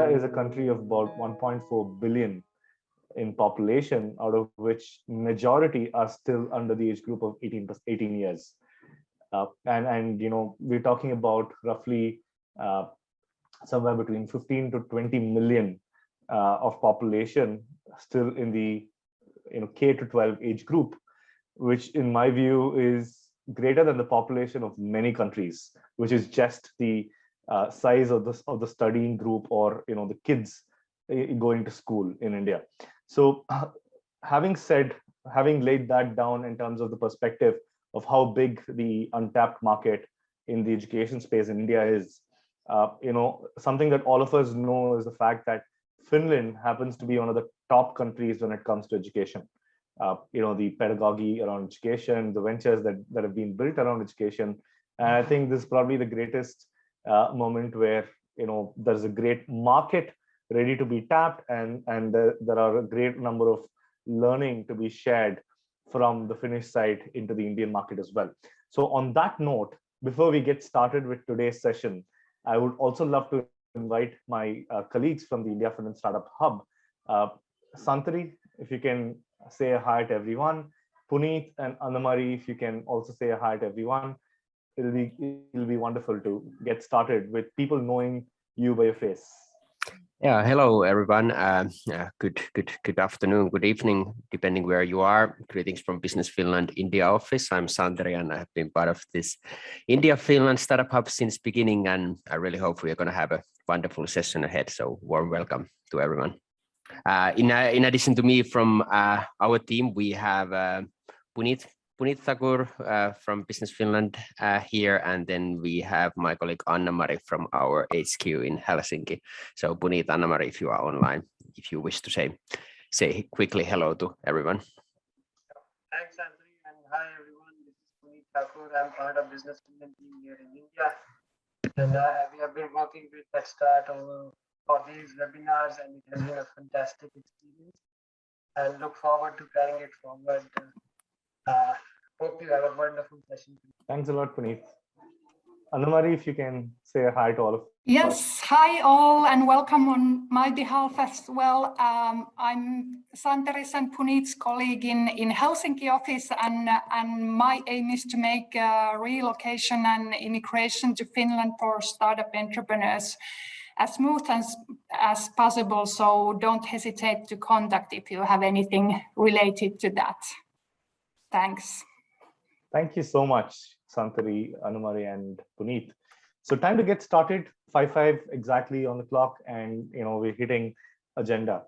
India is a country of about 1.4 billion in population, out of which majority are still under the age group of 18 years. And we're talking about roughly somewhere between 15 to 20 million of population still in the K to 12 age group, which in my view is greater than the population of many countries, which is just the size of the studying group, or the kids going to school in India. So having laid that down in terms of the perspective of how big the untapped market in the education space in India is, something that all of us know is the fact that Finland happens to be one of the top countries when it comes to education. The pedagogy around education, the ventures that have been built around education. And I think this is probably the greatest moment where, there's a great market ready to be tapped, and there are a great number of learning to be shared from the Finnish side into the Indian market as well. So on that note, before we get started with today's session, I would also love to invite my colleagues from the India Finland Startup Hub. Santari, if you can say a hi to everyone. Puneet and Annamari, if you can also say a hi to everyone. It'll be wonderful to get started with people knowing you by your face. Yeah, hello everyone. Good afternoon, good evening, depending where you are. Greetings from Business Finland India office. I'm Santeri, and I have been part of this India Finland Startup Hub since beginning, and I really hope we are going to have a wonderful session ahead. So warm welcome to everyone. In addition to me, from our team, we have Puneet Thakur from Business Finland here, and then we have my colleague Anna-Mari from our HQ in Helsinki. So Puneet, Anna-Mari, if you are online, if you wish to say quickly hello to everyone. Thanks, Anthony, and hi everyone. This is Puneet Thakur. I'm part of Business Finland team here in India, and we have been working with TechStart for these webinars, and it has been a fantastic experience. And look forward to carrying it forward. Hope you have a wonderful session. Thanks a lot, Puneet. Annamari, if you can say a hi to all of us. Yes, hi all, and welcome on my behalf as well. I'm Santari's and Puneet's colleague in Helsinki office, and my aim is to make relocation and immigration to Finland for startup entrepreneurs as smooth as possible. So don't hesitate to contact if you have anything related to that. Thanks. Thank you so much, Santari, Annamari, and Puneet. So time to get started. 5:05 exactly on the clock, and we're hitting agenda.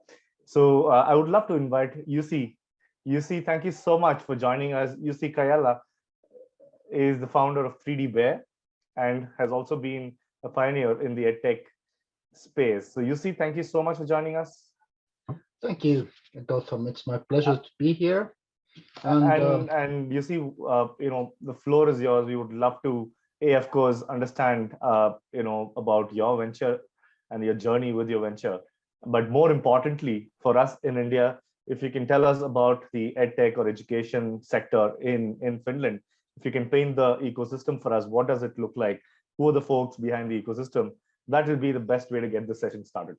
So I would love to invite Jussi. Jussi, thank you so much for joining us. Jussi Kajala is the founder of 3D Bear and has also been a pioneer in the EdTech space. So Jussi, thank you so much for joining us. Thank you, Gautam. It's my pleasure to be here. And Jussi, the floor is yours. We would love to, of course, understand, about your venture and your journey with your venture. But more importantly, for us in India, if you can tell us about the EdTech or education sector in Finland, if you can paint the ecosystem for us, what does it look like? Who are the folks behind the ecosystem? That will be the best way to get the session started.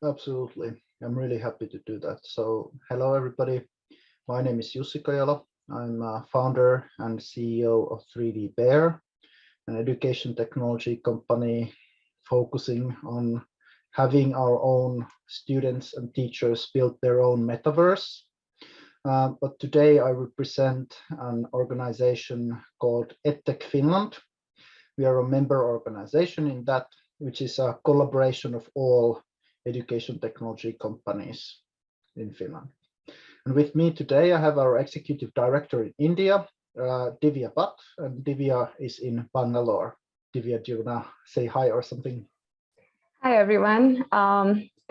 Absolutely. I'm really happy to do that. So hello, everybody. My name is Jussi Kajala. I'm a founder and CEO of 3D Bear, an education technology company focusing on having our own students and teachers build their own metaverse. But today I represent an organization called EdTech Finland. We are a member organization in that, which is a collaboration of all education technology companies in Finland. And with me today, I have our executive director in India, Divya Bhat, and Divya is in Bangalore. Divya, do you want to say hi or something? Hi, everyone.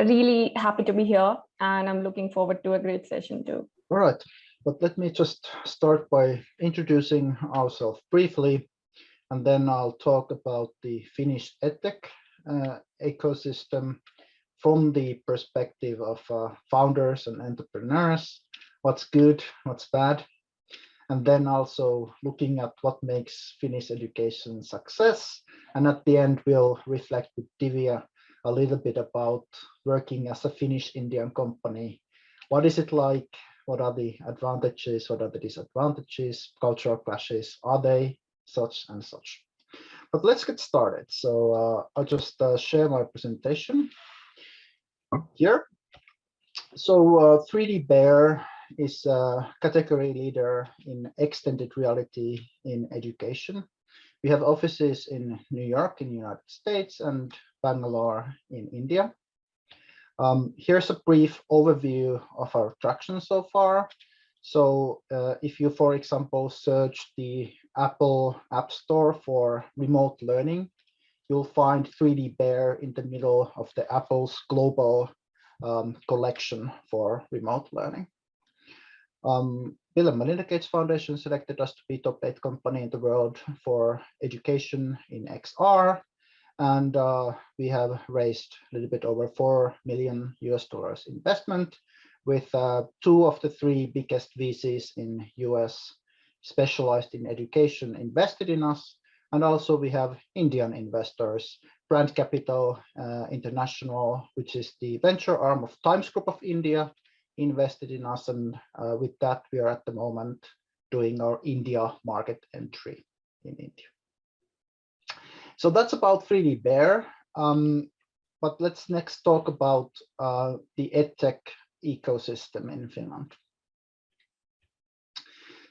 Really happy to be here, and I'm looking forward to a great session too. All right, but let me just start by introducing ourselves briefly, and then I'll talk about the Finnish EdTech ecosystem from the perspective of founders and entrepreneurs, what's good, what's bad, and then also looking at what makes Finnish education success. And at the end, we'll reflect with Divya a little bit about working as a Finnish Indian company. What is it like? What are the advantages? What are the disadvantages? Cultural clashes? Are they such and such? But let's get started. So I'll just share my presentation here. So 3D Bear is a category leader in extended reality in education. We have offices in New York in the United States and Bangalore in India. Here's a brief overview of our traction so far. So if you, for example, search the Apple App Store for remote learning, you'll find 3D Bear in the middle of the Apple's global collection for remote learning. Bill and Melinda Gates Foundation selected us to be top 8 company in the world for education in XR. And we have raised a little bit over $4 million investment with 2 of the 3 biggest VCs in US specialized in education invested in us. And also we have Indian investors, Brand Capital International, which is the venture arm of Times Group of India, invested in us. And with that, we are at the moment doing our India market entry in India. So that's about 3D Bear. But let's next talk about the EdTech ecosystem in Finland.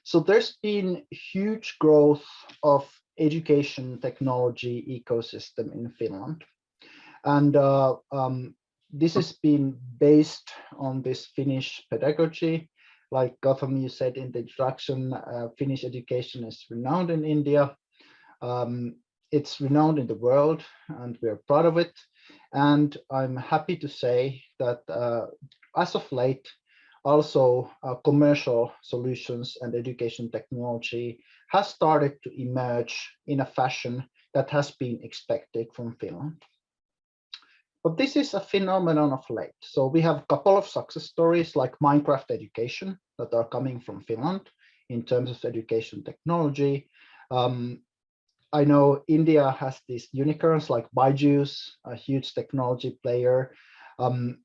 So there's been huge growth of education technology ecosystem in Finland. And this has been based on this Finnish pedagogy. Like Gautam, you said in the introduction, Finnish education is renowned in India. It's renowned in the world, and we're proud of it. And I'm happy to say that as of late, also commercial solutions and education technology has started to emerge in a fashion that has been expected from Finland. But this is a phenomenon of late. So we have a couple of success stories like Minecraft education that are coming from Finland in terms of education technology. I know India has these unicorns like Byju's, a huge technology player.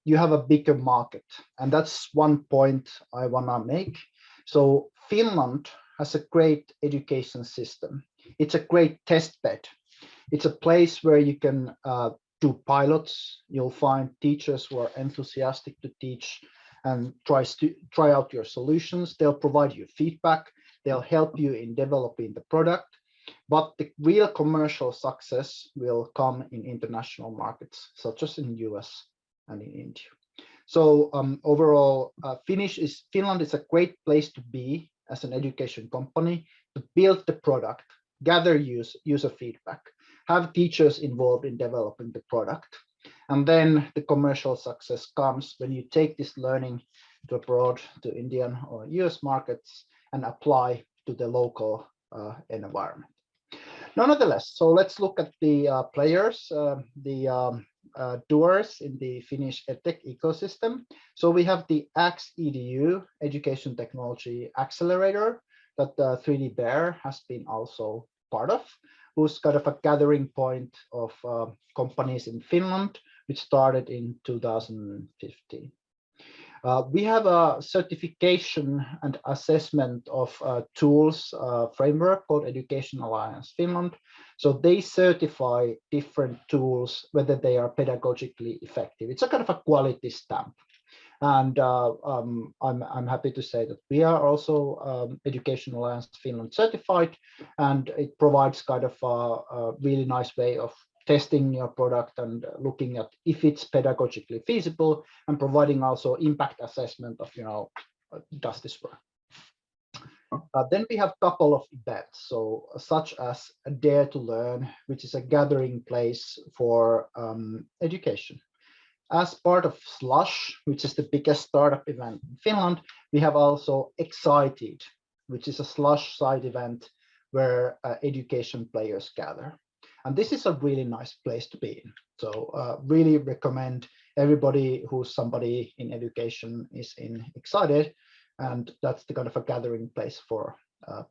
You have a bigger market, and that's one point I want to make. So Finland has a great education system. It's a great test bed. It's a place where you can do pilots. You'll find teachers who are enthusiastic to teach and try out your solutions. They'll provide you feedback. They'll help you in developing the product. But the real commercial success will come in international markets, such as in the US and in India. So overall, Finland is a great place to be as an education company, to build the product, gather user feedback, have teachers involved in developing the product. And then the commercial success comes when you take this learning to abroad, to Indian or US markets, and apply to the local environment. Nonetheless, so let's look at the players, the doers in the Finnish EdTech ecosystem. So we have the AXE-EDU, Education Technology Accelerator, that 3D Bear has been also part of, who's kind of a gathering point of companies in Finland, which started in 2015. We have a certification and assessment of tools framework called Education Alliance Finland. So they certify different tools, whether they are pedagogically effective. It's a kind of a quality stamp. And I'm happy to say that we are also Education Alliance Finland certified, and it provides kind of a really nice way of testing your product and looking at if it's pedagogically feasible, and providing also impact assessment of, does this work? Then we have a couple of events, so such as Dare to Learn, which is a gathering place for education. As part of Slush, which is the biggest startup event in Finland, we have also Excited, which is a Slush side event where education players gather. And this is a really nice place to be in. So really recommend everybody who's somebody in education is excited. And that's the kind of a gathering place for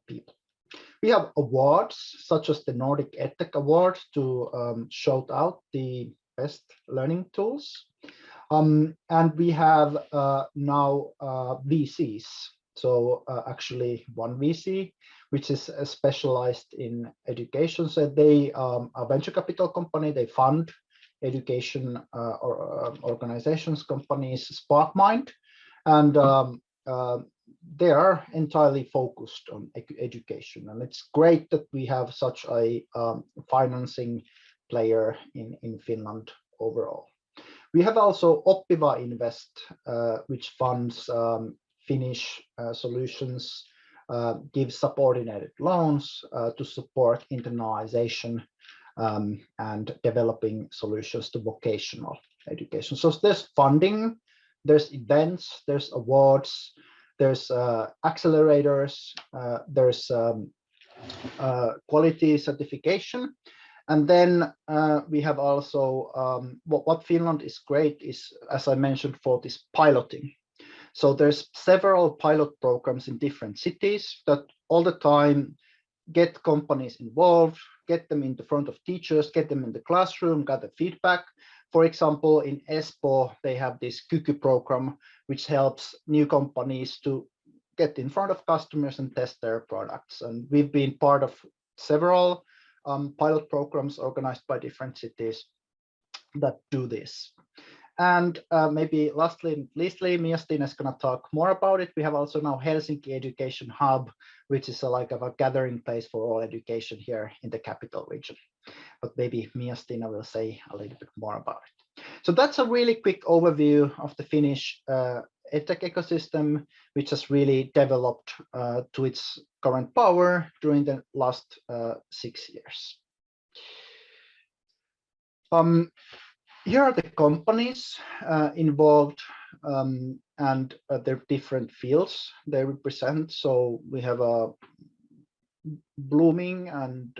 people. We have awards such as the Nordic EdTech Award to shout out the best learning tools. And we have now VCs. So actually one VC, which is specialized in education. So they a venture capital company, they fund education organizations, companies, SparkMind, and they are entirely focused on education. And it's great that we have such a financing player in Finland overall. We have also Oppiva Invest, which funds Finnish solutions, gives subordinated loans to support internationalization and developing solutions to vocational education. So there's funding, there's events, there's awards, there's accelerators, there's quality certification. And then we have also what Finland is great is, as I mentioned, for this piloting. So there's several pilot programs in different cities that all the time get companies involved, get them in the front of teachers, get them in the classroom, gather feedback. For example, in Espoo, they have this Kyky program, which helps new companies to get in front of customers and test their products. And we've been part of several pilot programs organized by different cities that do this. And maybe lastly and leastly, Misa-Stiina is going to talk more about it. We have also now Helsinki Education Hub, which is like a gathering place for all education here in the capital region. But maybe Misa-Stiina will say a little bit more about it. So that's a really quick overview of the Finnish edtech ecosystem, which has really developed to its current power during the last 6 years. Here are the companies involved and their different fields they represent. So we have a blooming and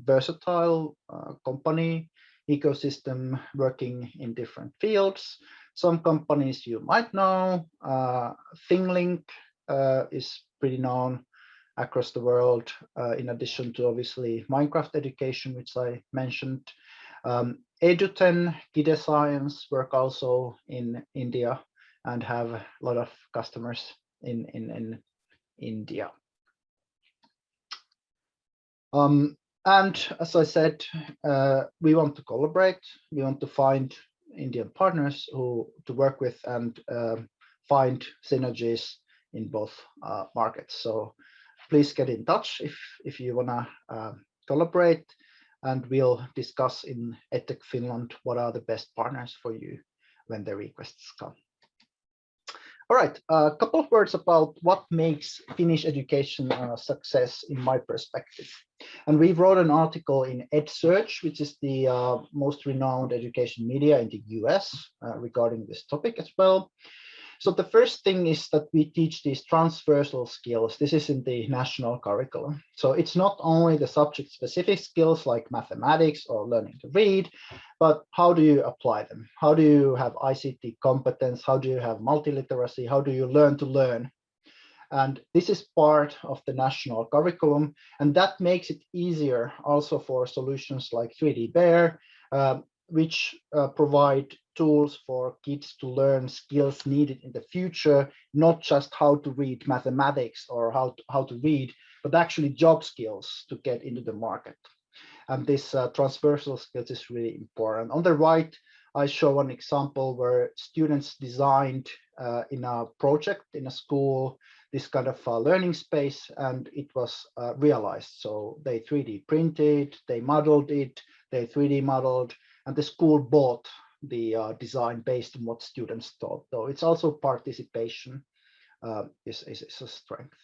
versatile company ecosystem working in different fields. Some companies you might know. ThingLink is pretty known across the world, in addition to obviously Minecraft education, which I mentioned. Eduten, Gide Science work also in India and have a lot of customers in India. And as I said, we want to collaborate. We want to find Indian partners to work with and find synergies in both markets. So please get in touch if you want to collaborate. And we'll discuss in EdTech Finland what are the best partners for you when the requests come. All right, a couple of words about what makes Finnish education a success in my perspective. And we wrote an article in IFSH, which is the most renowned education media in the US regarding this topic as well. So the first thing is that we teach these transversal skills. This is in the national curriculum. So it's not only the subject-specific skills like mathematics or learning to read, but how do you apply them? How do you have ICT competence? How do you have multiliteracy? How do you learn to learn? And this is part of the national curriculum. And that makes it easier also for solutions like 3D Bear, which provide tools for kids to learn skills needed in the future, not just how to read mathematics or how to read, but actually job skills to get into the market. And this transversal skills is really important. On the right, I show an example where students designed in a project in a school this kind of learning space, and it was realized. So they 3D printed, they modeled it, they 3D modeled, and the school bought the design based on what students thought. So it's also participation is a strength.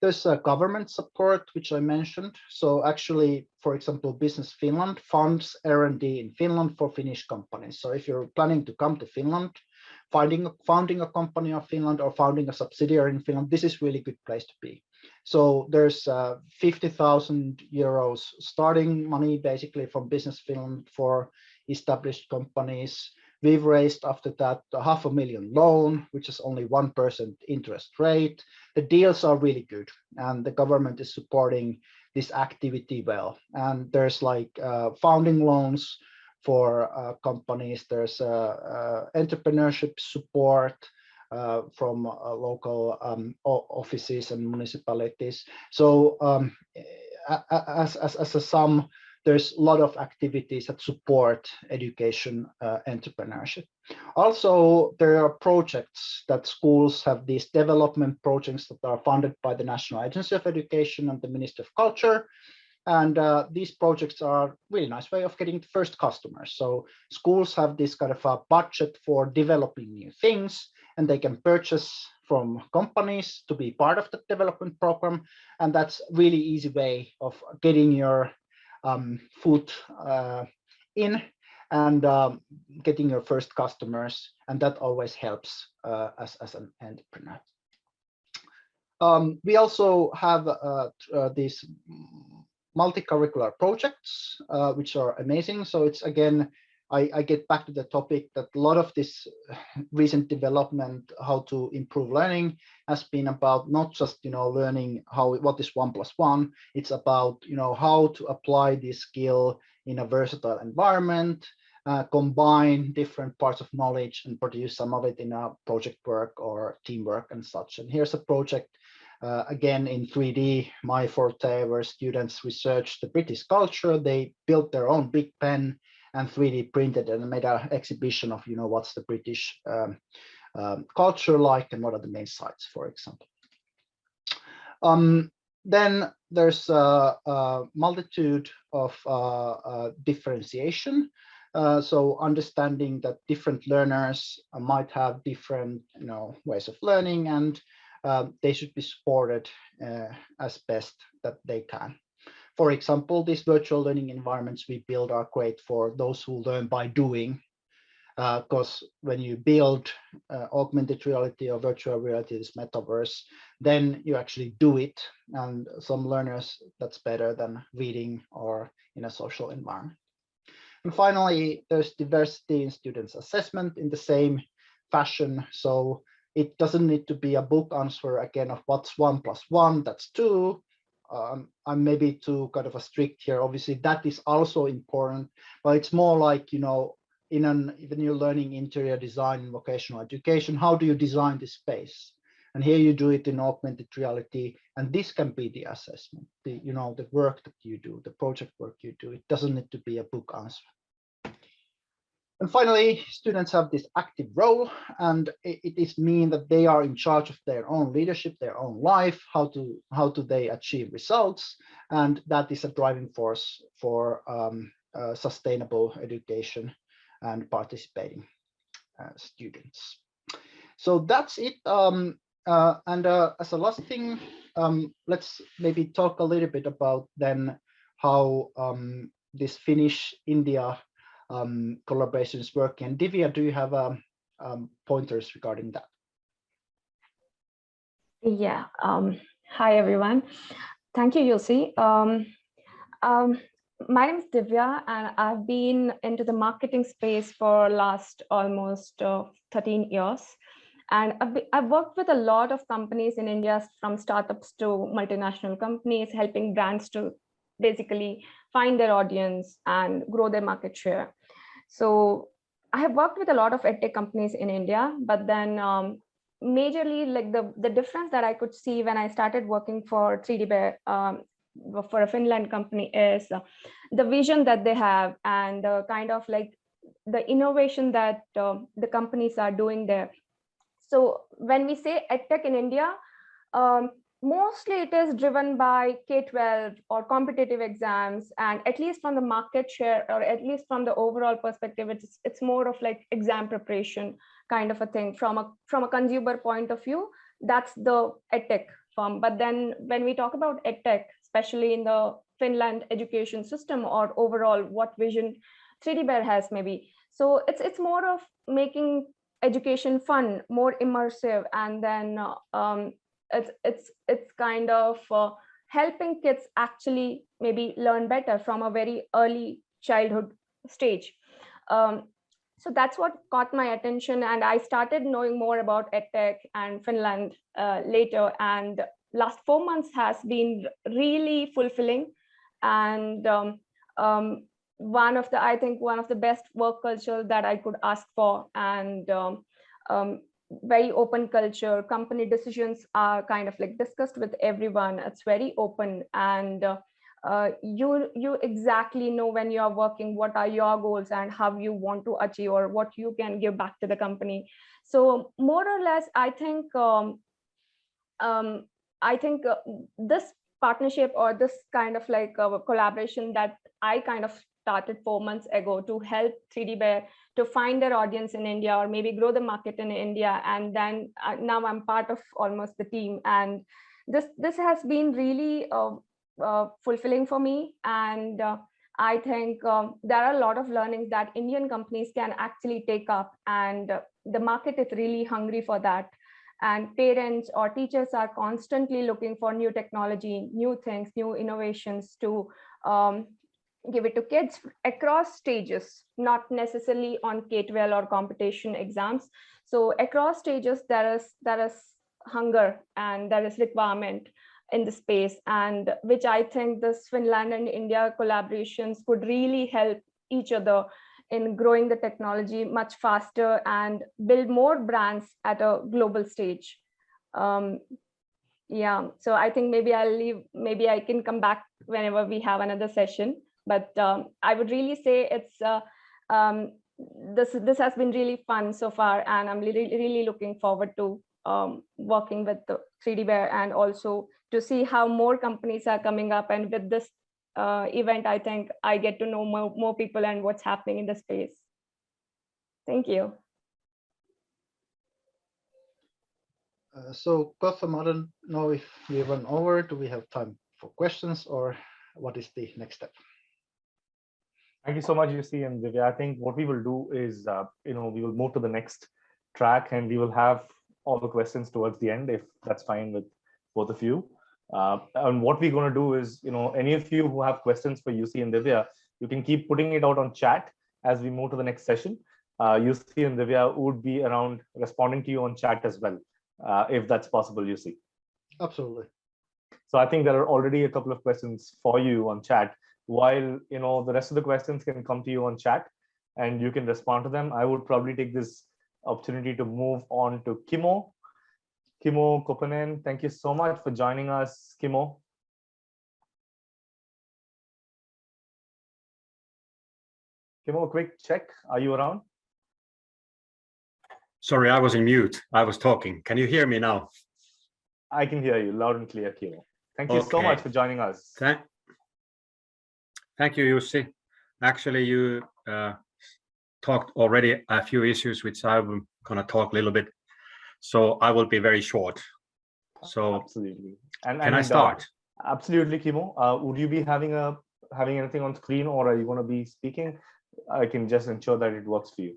There's government support, which I mentioned. So actually, for example, Business Finland funds R&D in Finland for Finnish companies. So if you're planning to come to Finland, founding a company of Finland or founding a subsidiary in Finland, this is really good place to be. So there's 50,000 euros starting money basically from Business Finland for established companies. We've raised after that a 500,000 loan, which is only 1% interest rate. The deals are really good, and the government is supporting this activity well. And there's like founding loans companies. There's entrepreneurship support from local offices and municipalities. So as a sum, there's a lot of activities that support education entrepreneurship. Also, there are projects that schools have, these development projects that are funded by the National Agency of Education and the Ministry of Culture. And these projects are a really nice way of getting the first customers. So schools have this kind of a budget for developing new things, and they can purchase from companies to be part of the development program. And that's really easy way of getting your foot in and getting your first customers. And that always helps as an entrepreneur. We also have these multi-curricular projects, which are amazing. So it's again, I get back to the topic that a lot of this recent development, how to improve learning, has been about not just learning what is 1 + 1. It's about how to apply this skill in a versatile environment, combine different parts of knowledge and produce some of it in a project work or teamwork and such. And here's a project again in 3D, my forte, where students researched the British culture. They built their own big pen and 3D printed and made an exhibition of what's the British culture like and what are the main sites, for example. Then there's a multitude of differentiation. So understanding that different learners might have different ways of learning, and they should be supported as best that they can. For example, these virtual learning environments we build are great for those who learn by doing, because when you build augmented reality or virtual reality, this metaverse, then you actually do it. And some learners, that's better than reading or in a social environment. And finally, there's diversity in students' assessment in the same fashion. So it doesn't need to be a book answer again of what's 1 + 1, that's 2. I'm maybe too kind of a strict here. Obviously, that is also important, but it's more like, even you're learning interior design and vocational education, how do you design this space? And here you do it in augmented reality, and this can be the assessment, the work that you do, the project work you do. It doesn't need to be a book answer. And finally, students have this active role, and it is mean that they are in charge of their own leadership, their own life, how do they achieve results, and that is a driving force for sustainable education and participating students. So that's it. As a last thing, let's maybe talk a little bit about then how this Finnish-India collaboration is working. And Divya, do you have pointers regarding that? Yeah. Hi, everyone. Thank you, Jussi. My name is Divya, and I've been into the marketing space for last almost 13 years. And I've worked with a lot of companies in India, from startups to multinational companies, helping brands to basically find their audience and grow their market share. So I have worked with a lot of edtech companies in India, but then majorly like the difference that I could see when I started working for 3D Bear, for a Finland company, is the vision that they have and kind of like the innovation that the companies are doing there. So when we say edtech in India, mostly it is driven by K-12 or competitive exams, and at least from the market share, or at least from the overall perspective, it's more of like exam preparation kind of a thing. From a consumer point of view, that's the edtech form. But then when we talk about edtech, especially in the Finland education system, or overall what vision 3D Bear has maybe, so it's more of making education fun, more immersive, and then it's kind of helping kids actually maybe learn better from a very early childhood stage. So that's what caught my attention, and I started knowing more about edtech and Finland later. And last 4 months has been really fulfilling, and I think one of the best work culture that I could ask for, and very open culture. Company decisions are kind of like discussed with everyone. It's very open, and you exactly know when you are working what are your goals and how you want to achieve or what you can give back to the company. So more or less, I think this partnership or this kind of like collaboration that I kind of started 4 months ago to help 3D Bear to find their audience in India or maybe grow the market in India, and then now I'm part of almost the team, and this has been really fulfilling for me. And I think there are a lot of learnings that Indian companies can actually take up, and the market is really hungry for that. And parents or teachers are constantly looking for new technology, new things, new innovations to give it to kids across stages, not necessarily on K-12 or competition exams. So across stages, there is hunger and there is requirement in the space, and which I think this Finland and India collaborations could really help each other in growing the technology much faster and build more brands at a global stage. Yeah, so I think maybe I'll leave, maybe I can come back whenever we have another session. But I would really say it's this has been really fun so far, and I'm really looking forward to working with the 3D Bear, and also to see how more companies are coming up. And with this event, I think I get to know more people and what's happening in the space. Thank you. So Gotham, I don't know if we run over. Do we have time for questions, or what is the next step? Thank you so much, Jussi and Divya. I think what we will do is, we will move to the next track, and we will have all the questions towards the end, if that's fine with both of you. And what we're going to do is, any of you who have questions for Jussi and Divya, you can keep putting it out on chat as we move to the next session. Jussi and Divya would be around responding to you on chat as well, if that's possible, Jussi. Absolutely. So I think there are already a couple of questions for you on chat. While the rest of the questions can come to you on chat and you can respond to them, I would probably take this opportunity to move on to Kimmo Koponen. Thank you so much for joining us, Kimmo. Kimmo, a quick check. Are you around? Sorry, I was in mute. I was talking. Can you hear me now? I can hear you loud and clear, Kimmo. Thank you so much for joining us. Thank you, Jussi. Actually, you talked already a few issues which I'm going to talk a little bit. So I will be very short. So absolutely. And can I start? Absolutely, Kimmo. Would you be having anything on screen, or are you going to be speaking? I can just ensure that it works for you.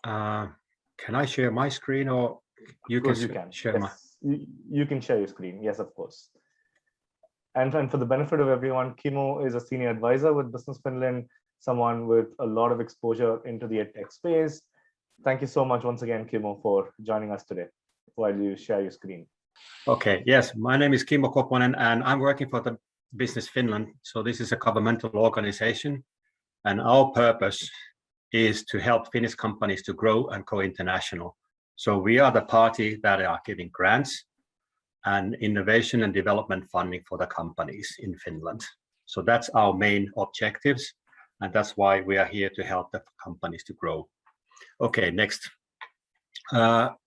Can I share my screen, or you can share yes. You can share your screen. Yes, of course. And for the benefit of everyone, Kimmo is a senior advisor with Business Finland, someone with a lot of exposure into the edtech space. Thank you so much once again, Kimmo, for joining us today while you share your screen. Okay, yes, my name is Kimmo Koponen, and I'm working for the Business Finland. So this is a governmental organization, and our purpose is to help Finnish companies to grow and go international. So we are the party that are giving grants and innovation and development funding for the companies in Finland. So that's our main objectives, and that's why we are here to help the companies to grow. Okay, next.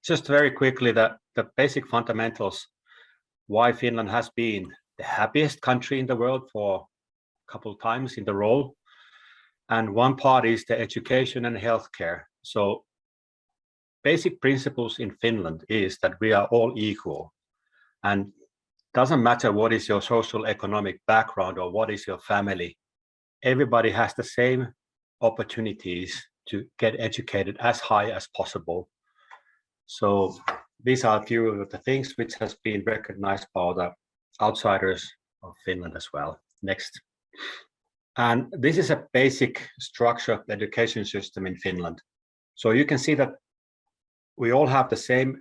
Just very quickly, the basic fundamentals, why Finland has been the happiest country in the world for a couple of times in the row. And one part is the education and healthcare. So basic principles in Finland is that we are all equal. And doesn't matter what is your social economic background or what is your family, everybody has the same opportunities to get educated as high as possible. So these are a few of the things which has been recognized by the outsiders of Finland as well. Next. And this is a basic structure of the education system in Finland. So you can see that we all have the same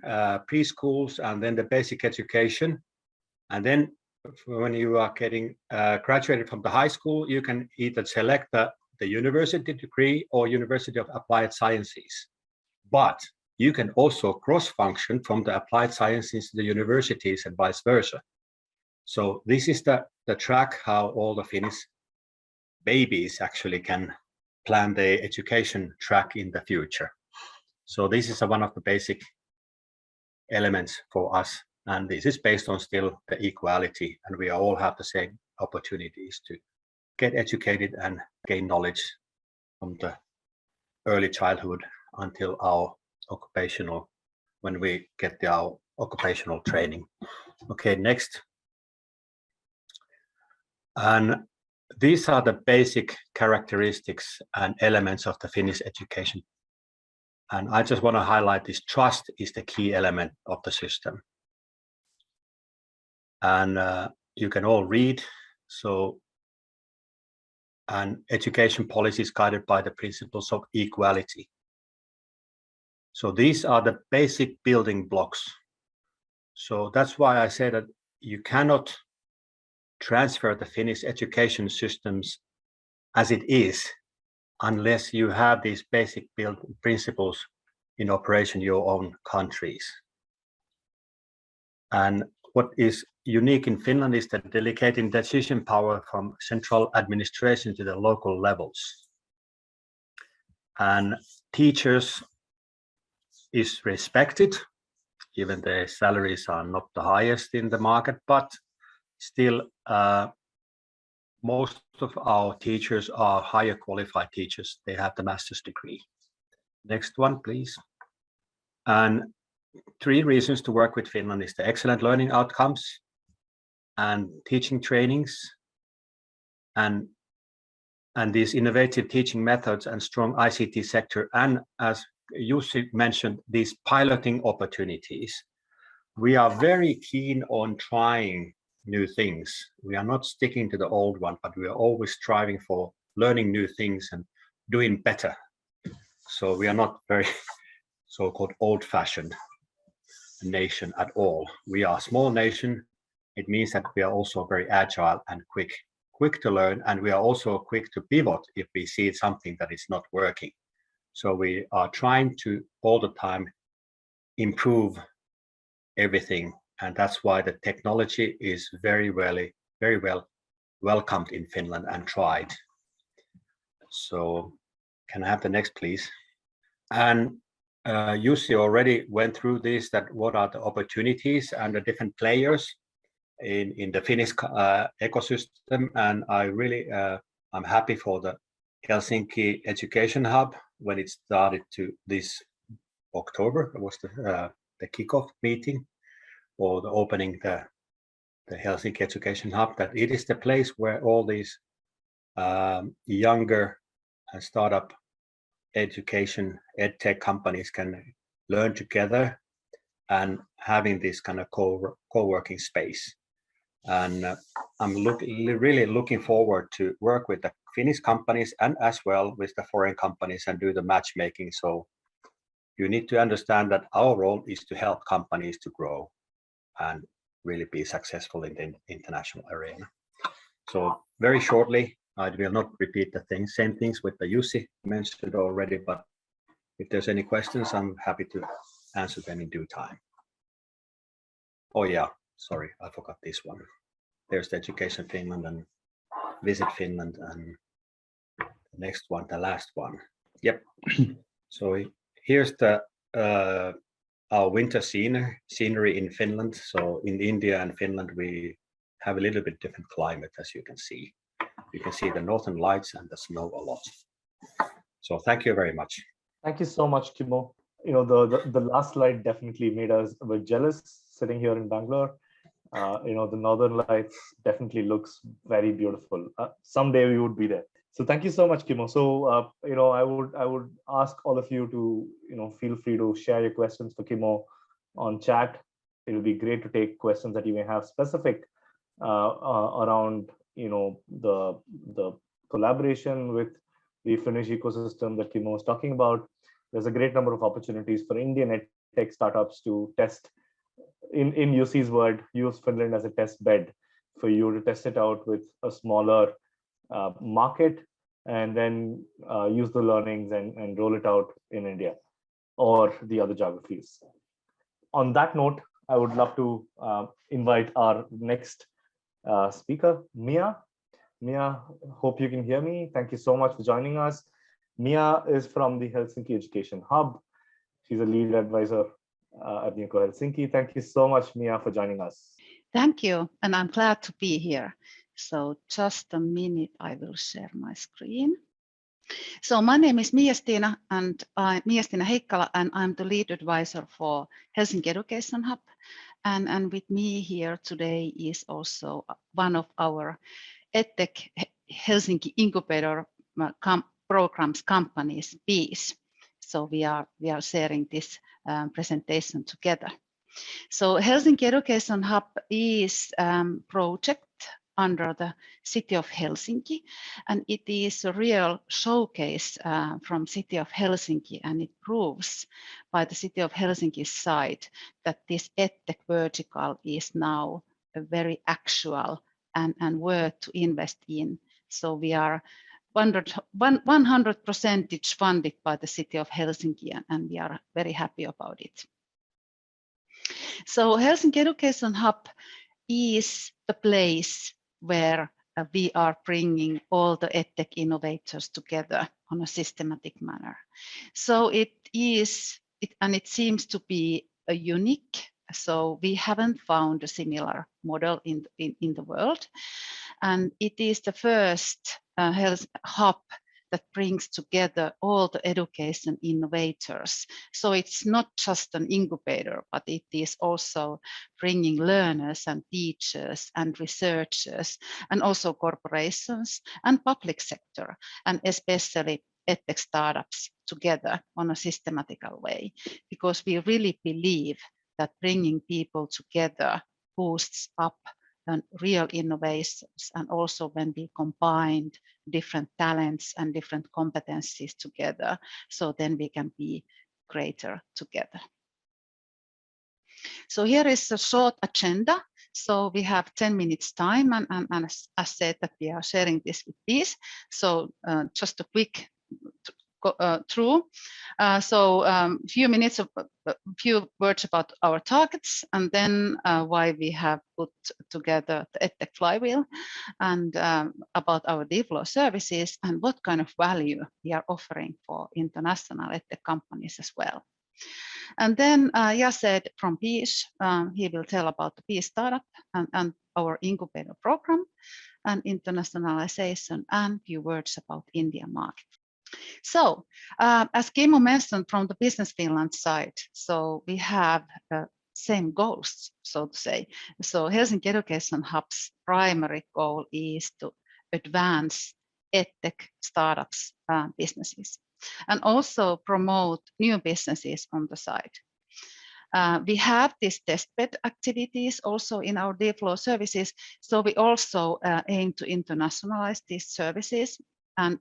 preschools and then the basic education. And then when you are getting graduated from the high school, you can either select the the university degree or University of Applied Sciences. But you can also cross-function from the applied sciences to the universities and vice versa. So this is the track how all the Finnish babies actually can plan their education track in the future. So this is one of the basic elements for us. And this is based on still the equality, and we all have the same opportunities to get educated and gain knowledge from the early childhood until our occupational, when we get our occupational training. Okay, next. And these are the basic characteristics and elements of the Finnish education. And I just want to highlight this: trust is the key element of the system. And you can all read. So, and education policy is guided by the principles of equality. So these are the basic building blocks. So that's why I say that you cannot transfer the Finnish education systems as it is unless you have these basic principles in operation in your own countries. And what is unique in Finland is that delegating decision power from central administration to the local levels. And teachers is respected, even their salaries are not the highest in the market, but still most of our teachers are higher qualified teachers. They have the master's degree. Next one, please. And 3 reasons to work with Finland is the excellent learning outcomes and teaching trainings and these innovative teaching methods and strong ICT sector. And as Jussi mentioned, these piloting opportunities. We are very keen on trying new things. We are not sticking to the old one, but we are always striving for learning new things and doing better. So we are not very so-called old-fashioned nation at all. We are a small nation. It means that we are also very agile and quick to learn, and we are also quick to pivot if we see something that is not working. So we are trying to all the time improve everything, and that's why the technology is very well welcomed in Finland and tried. So can I have the next, please? And Jussi already went through this, that what are the opportunities and the different players in the Finnish ecosystem. And I really, I'm happy for the Helsinki Education Hub when it started to this October. It was the kickoff meeting or the opening the Helsinki Education Hub, that it is the place where all these younger startup education edtech companies can learn together and having this kind of co-working space. And I'm really looking forward to work with the Finnish companies and as well with the foreign companies and do the matchmaking. So you need to understand that our role is to help companies to grow and really be successful in the international arena. So very shortly, I will not repeat the same things with the Jussi mentioned already, but if there's any questions, I'm happy to answer them in due time. Oh yeah, sorry, I forgot this one. There's the Education Finland and Visit Finland, and the next one, the last one. Yep. So here's the our winter scenery in Finland. So in India and Finland, we have a little bit different climate, as you can see. You can see the northern lights and the snow a lot. So thank you very much. Thank you so much, Kimmo. You know, the last slide definitely made us a bit jealous sitting here in Bangalore. You know, the northern lights definitely looks very beautiful. Someday we would be there. So thank you so much, Kimmo. So you know, I would ask all of you to, you know, feel free to share your questions for Kimmo on chat. It will be great to take questions that you may have specific around, you know, the collaboration with the Finnish ecosystem that Kimmo was talking about. There's a great number of opportunities for Indian tech startups to test, in Jussi's word, use Finland as a test bed for you to test it out with a smaller market and then use the learnings and roll it out in India or the other geographies. On that note, I would love to invite our next speaker, Mia. Mia, hope you can hear me. Thank you so much for joining us. Mia is from the Helsinki Education Hub. She's a lead advisor at Nuco Helsinki. Thank you so much, Mia, for joining us. Thank you, and I'm glad to be here. So just a minute, I will share my screen. So my name is Misa-Stiina, and I'm Misa-Stiina Heikkala, and I'm the lead advisor for Helsinki Education Hub. And with me here today is also one of our EdTech Helsinki incubator programs companies, Peace. So we are sharing this presentation together. So Helsinki Education Hub is a project under the city of Helsinki, and it is a real showcase from city of Helsinki, and it proves by the city of Helsinki's side that this EdTech vertical is now a very actual and worth to invest in. So we are 100% funded by the city of Helsinki, and we are very happy about it. So Helsinki Education Hub is the place where we are bringing all the EdTech innovators together on a systematic manner. So it seems to be a unique. So we haven't found a similar model in the world, and it is the first health hub that brings together all the education innovators. So it's not just an incubator, but it is also bringing learners and teachers and researchers and also corporations and public sector, and especially EdTech startups together on a systematical way, because we really believe that bringing people together boosts up and real innovations, and also when we combine different talents and different competencies together, so then we can be greater together. So here is a short agenda. So we have 10 minutes time, and as I said that we are sharing this with Peace. So just a quick through. Few words about our targets, and then why we have put together the EdTech flywheel, and about our deep-flow services and what kind of value we are offering for international EdTech companies as well. And then Yazid from Peace, he will tell about the Peace startup and our incubator program and internationalization, and few words about India market. So as Kimmo mentioned from the Business Finland side, so we have same goals, so to say. So Helsinki Education Hub's primary goal is to advance EdTech startups businesses and also promote new businesses on the side. We have these testbed activities also in our deep-flow services. So we also aim to internationalize these services, and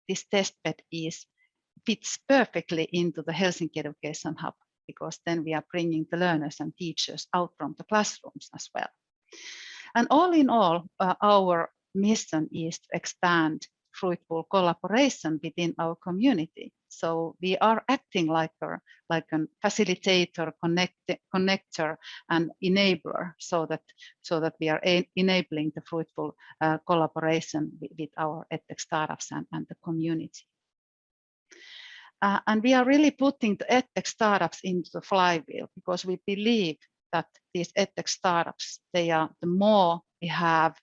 this testbed fits perfectly into the Helsinki Education Hub, because then we are bringing the learners and teachers out from the classrooms as well. And all in all, our mission is to expand fruitful collaboration within our community. So we are acting like a facilitator, connector, and enabler, so that we are enabling the fruitful collaboration with our EdTech startups and the community. And we are really putting the EdTech startups into the flywheel, because we believe that these EdTech startups, the more we have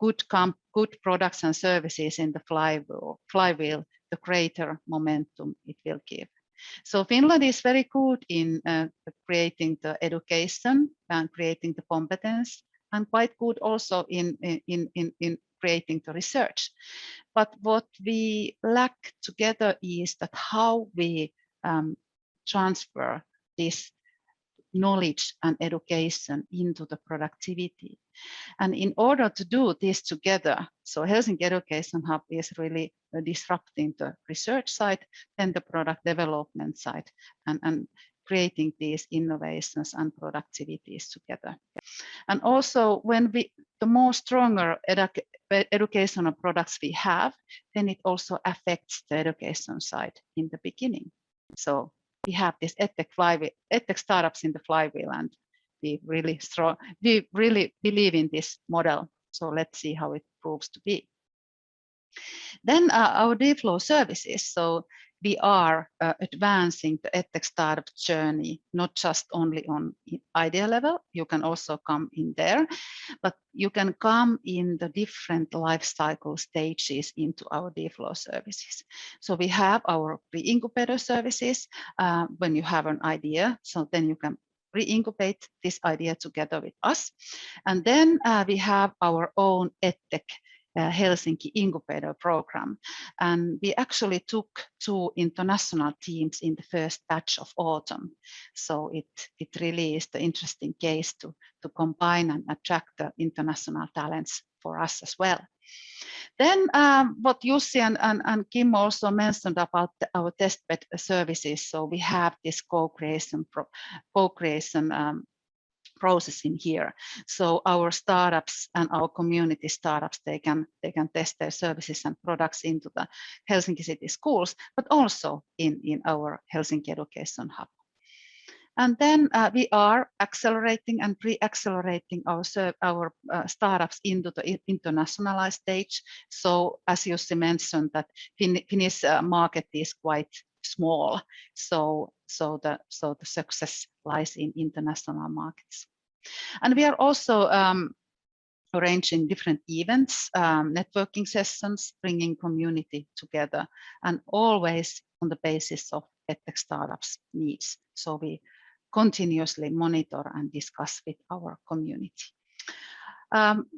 good products and services in the flywheel, the greater momentum it will give. So Finland is very good in creating the education and creating the competence, and quite good also in creating the research. But what we lack together is that how we transfer this knowledge and education into the productivity. And in order to do this together, so Helsinki Education Hub is really disrupting the research side and the product development side, and creating these innovations and productivities together. And also the more stronger educational products we have, then it also affects the education side in the beginning. So we have this EdTech flywheel, EdTech startups in the flywheel, and we really believe in this model. So let's see how it proves to be. Then our DFlow services. So we are advancing the EdTech startup journey, not just only on idea level. You can also come in there, but you can come in the different life cycle stages into our DFlow services. So we have our pre-incubator services when you have an idea. So then you can re-incubate this idea together with us. And then we have our own EdTech Helsinki incubator program. And we actually took 2 international teams in the first batch of autumn. So it really is the interesting case to combine and attract the international talents for us as well. Then what Jussi and Kim also mentioned about our testbed services. So we have this co-creation process in here. So our startups and our community startups, they can test their services and products into the Helsinki City schools, but also in our Helsinki Education Hub. And then we are accelerating and pre-accelerating our startups into the internationalized stage. So as Jussi mentioned, that Finnish market is quite small. So the success lies in international markets. And we are also arranging different events, networking sessions, bringing community together, and always on the basis of EdTech startups needs. So we continuously monitor and discuss with our community.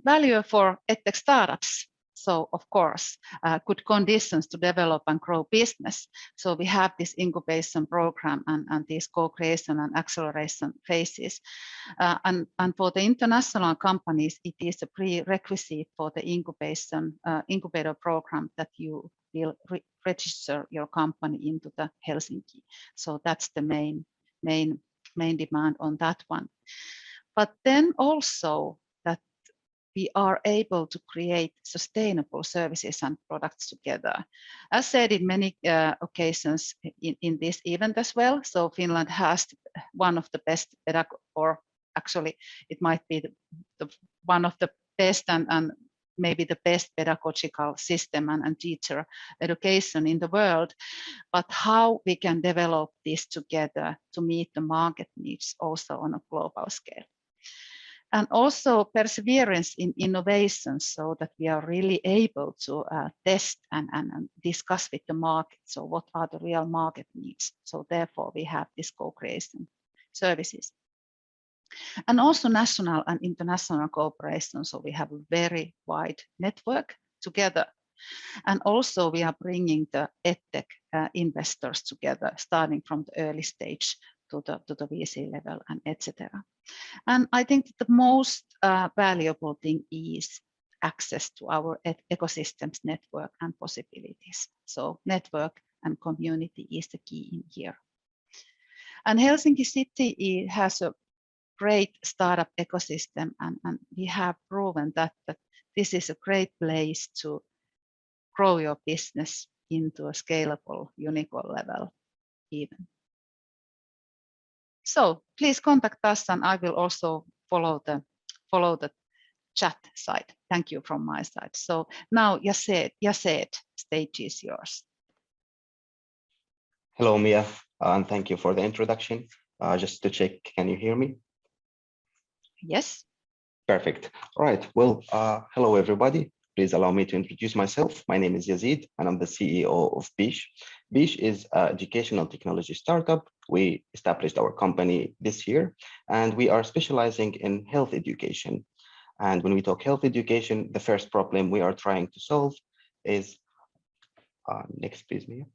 Value for EdTech startups. So of course, good conditions to develop and grow business. So we have this incubation program and these co-creation and acceleration phases. And for the international companies, it is a prerequisite for the incubator program that you will register your company into the Helsinki. So that's the main demand on that one. But then also that we are able to create sustainable services and products together. As said in many occasions in this event as well, so Finland has one of the best, or actually it might be one of the best and maybe the best pedagogical system and teacher education in the world, but how we can develop this together to meet the market needs also on a global scale. And also perseverance in innovation so that we are really able to test and discuss with the market. So what are the real market needs? So therefore we have this co-creation services. And also national and international cooperation. So we have a very wide network together. And also we are bringing the EdTech investors together, starting from the early stage to the VC level and etc. And I think the most valuable thing is access to our ecosystems network and possibilities. So network and community is the key in here. And Helsinki City has a great startup ecosystem, and we have proven that this is a great place to grow your business into a scalable unicorn level even. So please contact us, and I will also follow the chat side. Thank you from my side. So now Yazid, stage is yours. Hello, Mia, and thank you for the introduction. Just to check, can you hear me? Yes. Perfect. All right. Well, hello, everybody. Please allow me to introduce myself. My name is Yazid, and I'm the CEO of Bish. Bish is an educational technology startup. We established our company this year, and we are specializing in health education. And when we talk health education, the first problem we are trying to solve is, next please, Mia.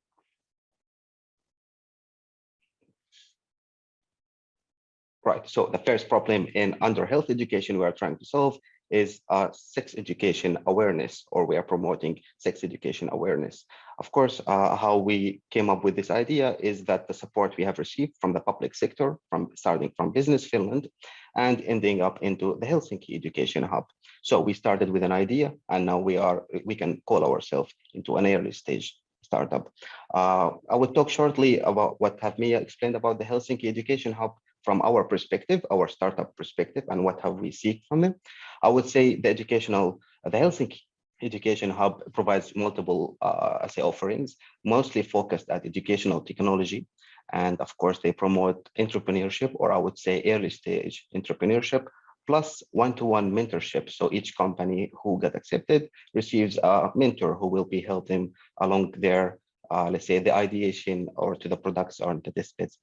Right, so the first problem under health education we are trying to solve is sex education awareness, or we are promoting sex education awareness. Of course, how we came up with this idea is that the support we have received from the public sector, starting from Business Finland, and ending up into the Helsinki Education Hub. So we started with an idea, and now we can call ourselves into an early stage startup. I will talk shortly about what have Mia explained about the Helsinki Education Hub from our perspective, our startup perspective, and what have we seek from them. I would say the Helsinki Education Hub provides multiple offerings, mostly focused at educational technology. And of course, they promote entrepreneurship, or I would say early stage entrepreneurship, plus one-to-one mentorship. So each company who got accepted receives a mentor who will be helping along their, let's say, the ideation or to the products or the testbeds.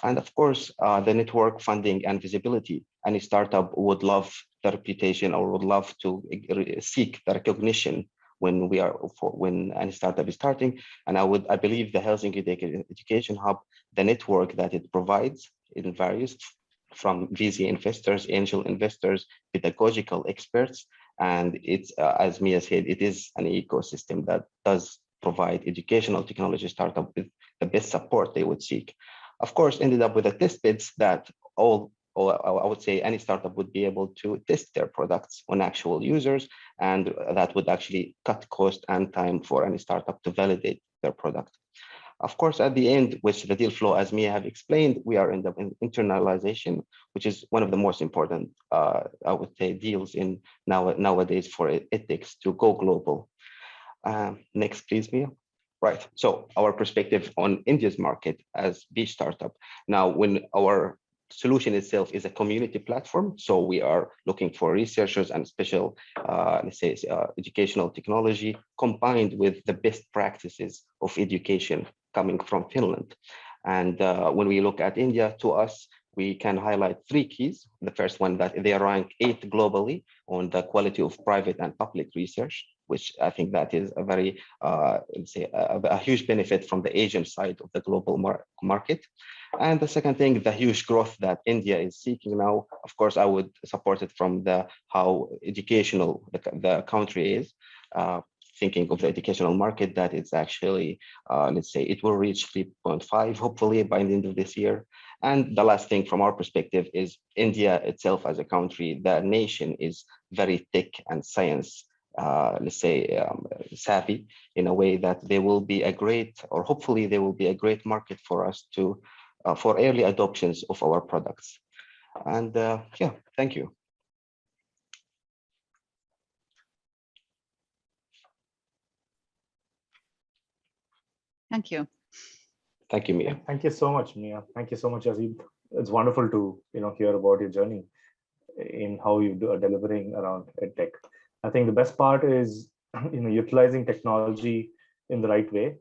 And of course, the network funding and visibility. Any startup would love the reputation or would love to seek the recognition when any startup is starting. And I believe the Helsinki Education Hub, the network that it provides in various from VC investors, angel investors, pedagogical experts, and it's as Mia said, it is an ecosystem that does provide educational technology startup with the best support they would seek. Of course, ended up with a test beds that I would say any startup would be able to test their products on actual users, and that would actually cut cost and time for any startup to validate their product. Of course, at the end, which the deal flow, as Mia have explained, we are in the internalization, which is one of the most important, I would say, deals in nowadays for edtechs to go global. Next, please, Mia. Right. So our perspective on India's market as B startup. Now, when our solution itself is a community platform, so we are looking for researchers and special, let's say, educational technology combined with the best practices of education coming from Finland. And when we look at India, to us, we can highlight three keys. The first one, that they rank 8th globally on the quality of private and public research, which I think that is a very, let's say, a huge benefit from the Asian side of the global market. And the second thing, the huge growth that India is seeking now. Of course, I would support it from how educational the country is. Thinking of the educational market, that it's actually, let's say, it will reach 3.5 hopefully by the end of this year. And the last thing from our perspective is India itself as a country, the nation is very tech and science, let's say, savvy in a way that there will be a great, or hopefully there will be a great market for us to, for early adoptions of our products. And yeah, thank you. Thank you. Thank you, Mia. Thank you so much, Mia. Thank you so much, Yazid. It's wonderful to hear about your journey in how you are delivering around edtech. I think the best part is utilizing technology in the right way,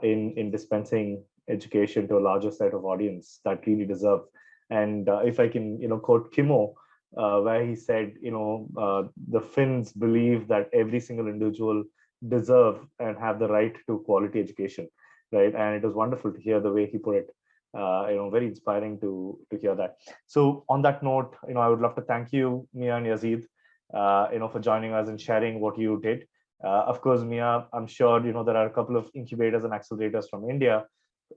in dispensing education to a larger set of audience that really deserve. And if I can quote Kimmo, where he said the Finns believe that every single individual deserve and have the right to quality education, right? And it was wonderful to hear the way he put it. Very inspiring to hear that. So on that note, I would love to thank you, Mia and Yazid, for joining us and sharing what you did. Of course, Mia, I'm sure there are a couple of incubators and accelerators from India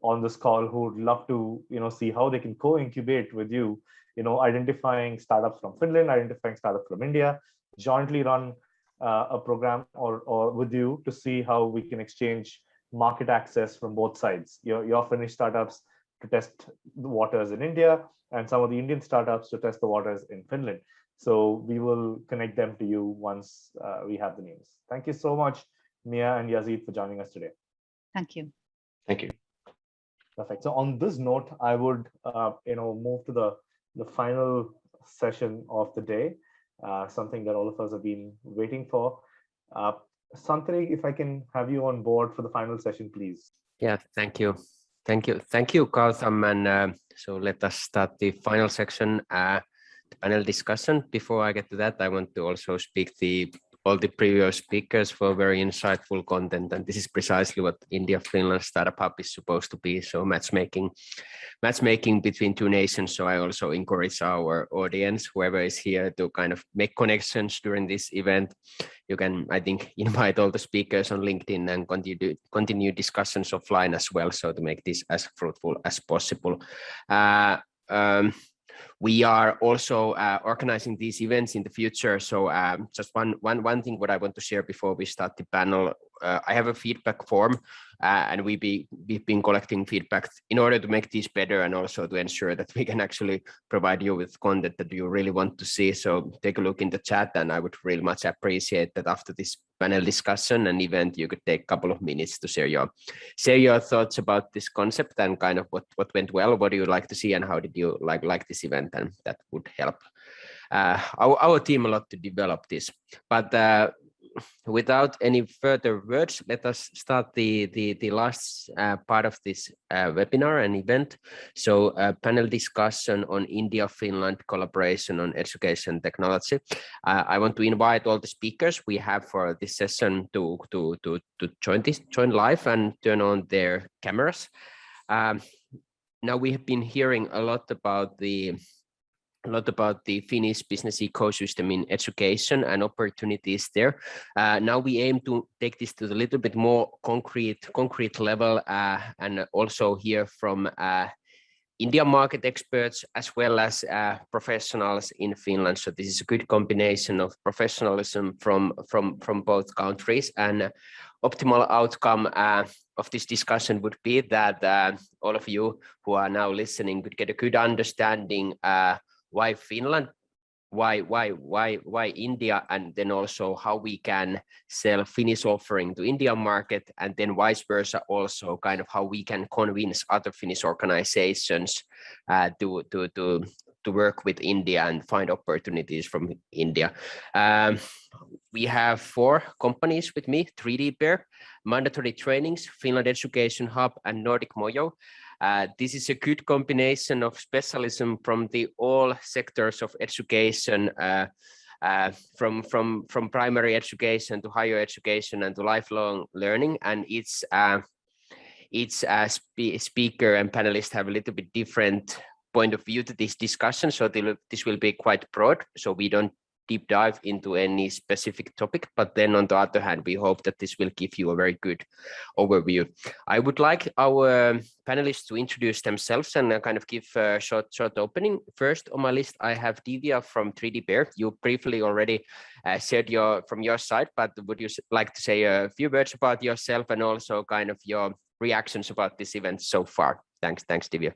on this call who would love to see how they can co-incubate with you, identifying startups from Finland, identifying startups from India, jointly run a program or with you to see how we can exchange market access from both sides. Your Finnish startups to test the waters in India, and some of the Indian startups to test the waters in Finland. So we will connect them to you once we have the names. Thank you so much, Mia and Yazid, for joining us today. Thank you. Thank you. Perfect. So on this note, I would move to the final session of the day, something that all of us have been waiting for. Santari, if I can have you on board for the final session, please. Yeah, thank you. Thank you, Gautam. And so let us start the final section, the panel discussion. Before I get to that, I want to also speak all the previous speakers for very insightful content. And this is precisely what India Finland Startup Hub is supposed to be. So matchmaking between two nations. So I also encourage our audience, whoever is here, to kind of make connections during this event. You can, I think, invite all the speakers on LinkedIn and continue discussions offline as well. So to make this as fruitful as possible. We are also organizing these events in the future. So just one thing what I want to share before we start the panel. I have a feedback form, and we've been collecting feedback in order to make these better and also to ensure that we can actually provide you with content that you really want to see. So take a look in the chat, and I would really much appreciate that after this panel discussion and event, you could take a couple of minutes to share your thoughts about this concept and kind of what went well, what do you like to see, and how did you like this event, and that would help our team a lot to develop this. But without any further words, let us start the last part of this webinar and event. So panel discussion on India-Finland collaboration on education technology. I want to invite all the speakers we have for this session to join live and turn on their cameras. Now we have been hearing a lot about the Finnish business ecosystem in education and opportunities there. Now we aim to take this to a little bit more concrete level and also hear from India market experts as well as professionals in Finland. So this is a good combination of professionalism from both countries, and optimal outcome of this discussion would be that all of you who are now listening could get a good understanding why Finland, why India, and then also how we can sell Finnish offering to Indian market, and then vice versa also kind of how we can convince other Finnish organizations to work with India and find opportunities from India. We have 4 companies with me: 3D Bear, Mandatory Trainings, Finland Education Hub, and Nordic Mojo. This is a good combination of specialism from all sectors of education, from primary education to higher education and to lifelong learning. And each speaker and panelist have a little bit different point of view to this discussion. So this will be quite broad. So we don't deep dive into any specific topic, but then on the other hand, we hope that this will give you a very good overview. I would like our panelists to introduce themselves and kind of give a short opening. First on my list, I have Divya from 3D Bear. You briefly already shared from your side, but would you like to say a few words about yourself and also kind of your reactions about this event so far? Thanks, Divya.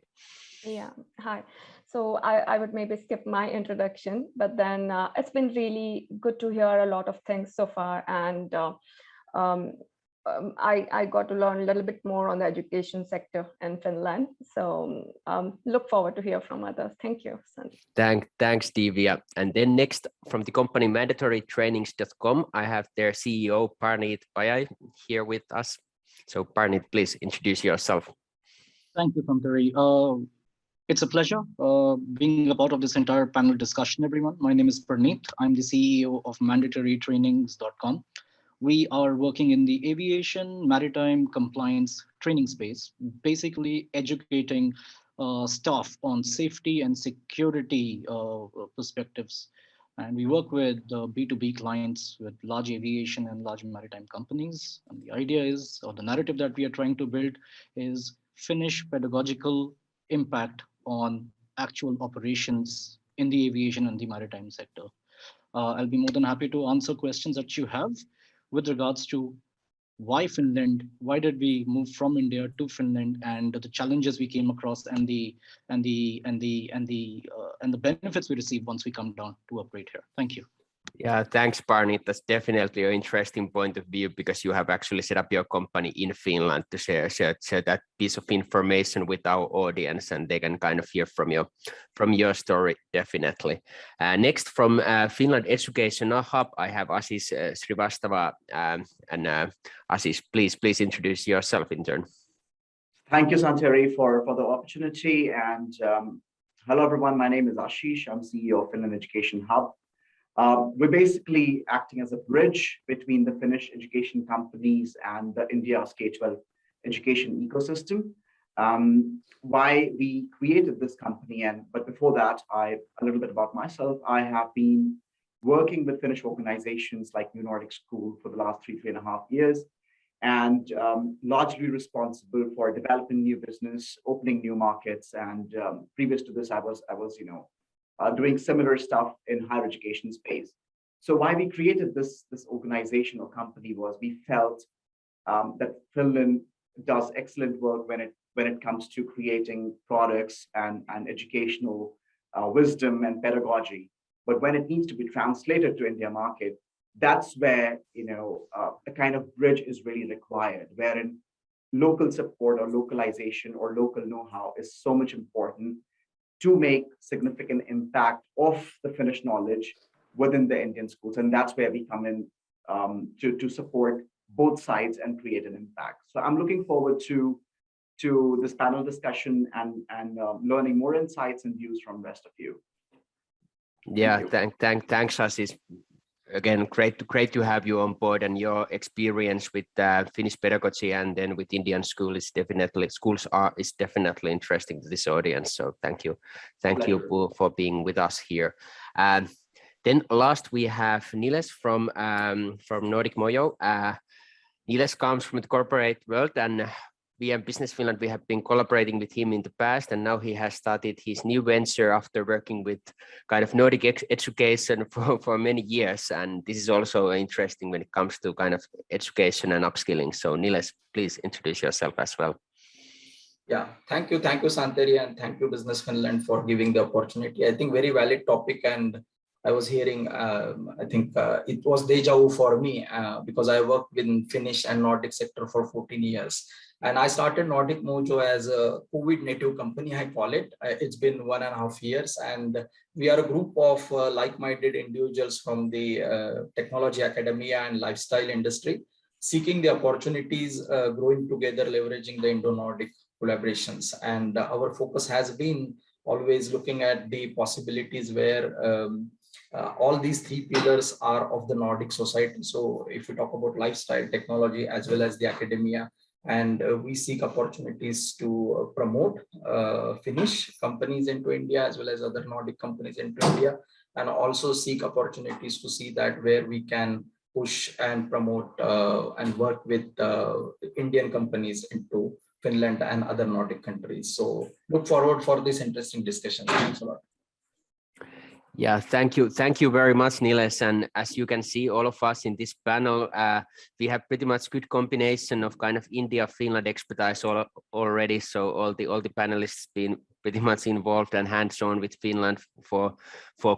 Yeah, hi. So I would maybe skip my introduction, but then it's been really good to hear a lot of things so far. And I got to learn a little bit more on the education sector in Finland. So look forward to hear from others. Thank you, Sandy. Thanks, Divya. And then next from the company mandatorytrainings.com, I have their CEO, Pranit here with us. So Pranit, please introduce yourself. Thank you, Santari. It's a pleasure being a part of this entire panel discussion, everyone. My name is Pranit. I'm the CEO of mandatorytrainings.com. We are working in the aviation, maritime compliance training space, basically educating staff on safety and security perspectives. And we work with B2B clients with large aviation and large maritime companies. And the idea is, or the narrative that we are trying to build is Finnish pedagogical impact on actual operations in the aviation and the maritime sector. I'll be more than happy to answer questions that you have with regards to why Finland, why did we move from India to Finland, and the challenges we came across, and the benefits we received once we come down to operate here. Thank you. Yeah, thanks, Pranit. That's definitely an interesting point of view because you have actually set up your company in Finland to share that piece of information with our audience, and they can kind of hear from your story, definitely. Next from Finland Education Hub, I have Ashish Srivastava, and Ashish, please introduce yourself in turn. Thank you, Santari, for the opportunity. And hello, everyone. My name is Ashish. I'm CEO of Finland Education Hub. We're basically acting as a bridge between the Finnish education companies and the India's K-12 education ecosystem. Why we created this company, but before that, a little bit about myself. I have been working with Finnish organizations like New Nordic School for the last 3.5 years. and largely responsible for developing new business, opening new markets. And previous to this, I was doing similar stuff in higher education space. So why we created this organization or company was we felt that Finland does excellent work when it comes to creating products and educational wisdom and pedagogy. But when it needs to be translated to India market, that's where a kind of bridge is really required, wherein local support or localization or local know-how is so much important to make significant impact of the Finnish knowledge within the Indian schools. And that's where we come in to support both sides and create an impact. So I'm looking forward to this panel discussion and learning more insights and views from the rest of you. Yeah, thanks, Yazid. Again, great to have you on board, and your experience with Finnish pedagogy and then with Indian schools is definitely interesting to this audience. So thank you for being with us here. Then last we have Niles from Nordic Mojo. Niles comes from the corporate world, and we at Business Finland, we have been collaborating with him in the past, and now he has started his new venture after working with kind of Nordic education for many years. And this is also interesting when it comes to kind of education and upskilling. So Niles, please introduce yourself as well. Yeah, thank you, Santeri, and thank you, Business Finland, for giving the opportunity. I think very valid topic, and I was hearing, I think it was deja vu for me because I worked in Finnish and Nordic sector for 14 years. And I started Nordic Mojo as a COVID native company, I call it. It's been 1.5 years, and we are a group of like-minded individuals from the technology, academia, and lifestyle industry, seeking the opportunities, growing together, leveraging the Indo-Nordic collaborations. And our focus has been always looking at the possibilities where all these three pillars are of the Nordic society. So if we talk about lifestyle, technology, as well as the academia, and we seek opportunities to promote Finnish companies into India as well as other Nordic companies into India, and also seek opportunities to see that where we can push and promote and work with Indian companies into Finland and other Nordic countries. So look forward for this interesting discussion. Thanks a lot. Yeah, thank you very much, Niles. And as you can see, all of us in this panel, we have pretty much good combination of kind of India Finland expertise already. So all the panelists been pretty much involved and hands-on with Finland for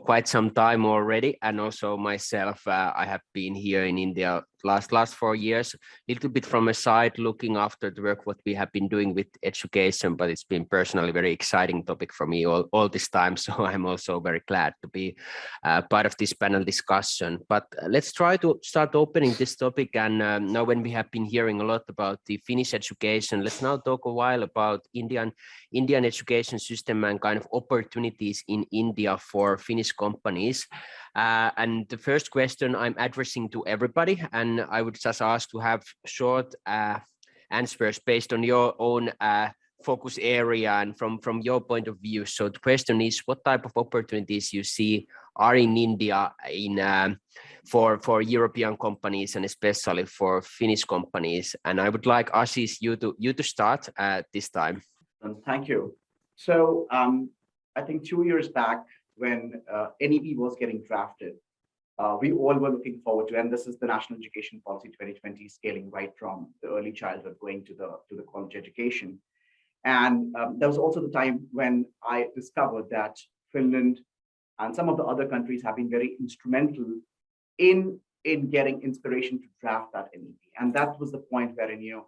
quite some time already. And also myself, I have been here in India last 4 years, a little bit from a side looking after the work what we have been doing with education, but it's been personally very exciting topic for me all this time. So I'm also very glad to be part of this panel discussion. But let's try to start opening this topic. And now when we have been hearing a lot about the Finnish education, let's now talk a while about Indian education system and kind of opportunities in India for Finnish companies. And the first question I'm addressing to everybody, and I would just ask to have short answers based on your own focus area and from your point of view. So the question is, what type of opportunities you see are in India for European companies and especially for Finnish companies? And I would like Ashish you to start this time. Thank you. So I think 2 years back, when NEP was getting drafted, we all were looking forward to, and this is the National Education Policy 2020, scaling right from the early childhood going to the college education. And there was also the time when I discovered that Finland and some of the other countries have been very instrumental in getting inspiration to draft that NEP. And that was the point wherein you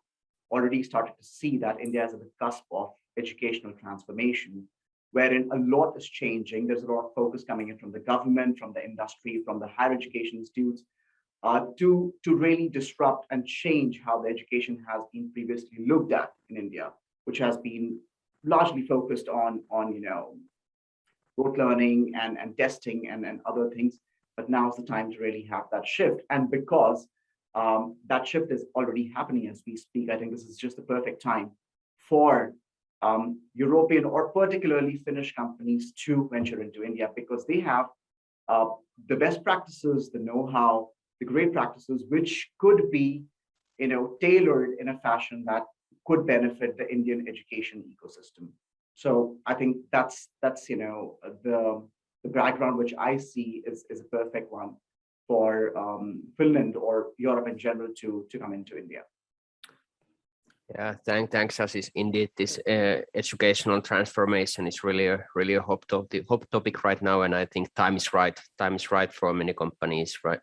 already started to see that India is at the cusp of educational transformation, wherein a lot is changing. There's a lot of focus coming in from the government, from the industry, from the higher education institutes, to really disrupt and change how the education has been previously looked at in India, which has been largely focused on rote learning and testing and other things. But now is the time to really have that shift. And because that shift is already happening as we speak, I think this is just the perfect time for European or particularly Finnish companies to venture into India, because they have the best practices, the know-how, the great practices, which could be tailored in a fashion that could benefit the Indian education ecosystem. So I think that's the background which I see is a perfect one for Finland or Europe in general to come into India. Yeah, thanks, Ashish. Indeed, this educational transformation is really a hot topic right now, and I think time is right. Time is right for many companies, right?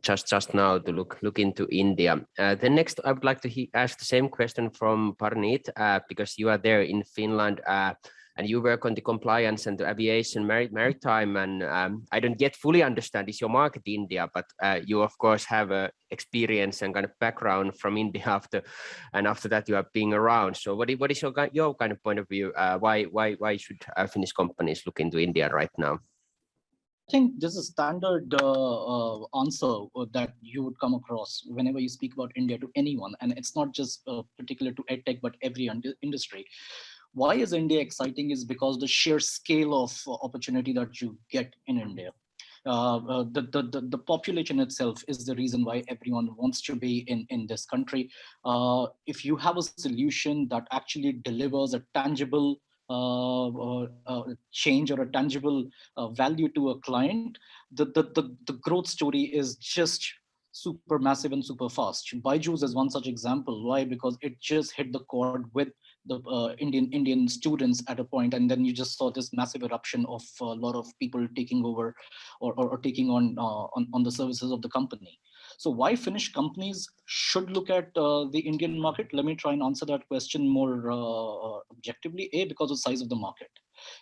Just now to look into India. Then next, I would like to ask the same question from Pranit, because you are there in Finland. And you work on the compliance and the aviation maritime, and I don't yet fully understand is your market India, but you of course have experience and kind of background from India after that you have been around. So what is your kind of point of view? Why should Finnish companies look into India right now? I think this is a standard answer that you would come across whenever you speak about India to anyone, and it's not just particular to EdTech, but every industry. Why is India exciting is because the sheer scale of opportunity that you get in India. The population itself is the reason why everyone wants to be in this country. If you have a solution that actually delivers a tangible change or a tangible value to a client, the growth story is just super massive and super fast. Byju's is one such example. Why? Because it just hit the chord with the Indian students at a point, and then you just saw this massive eruption of a lot of people taking over or taking on the services of the company. So why Finnish companies should look at the Indian market? Let me try and answer that question more objectively. Because of the size of the market.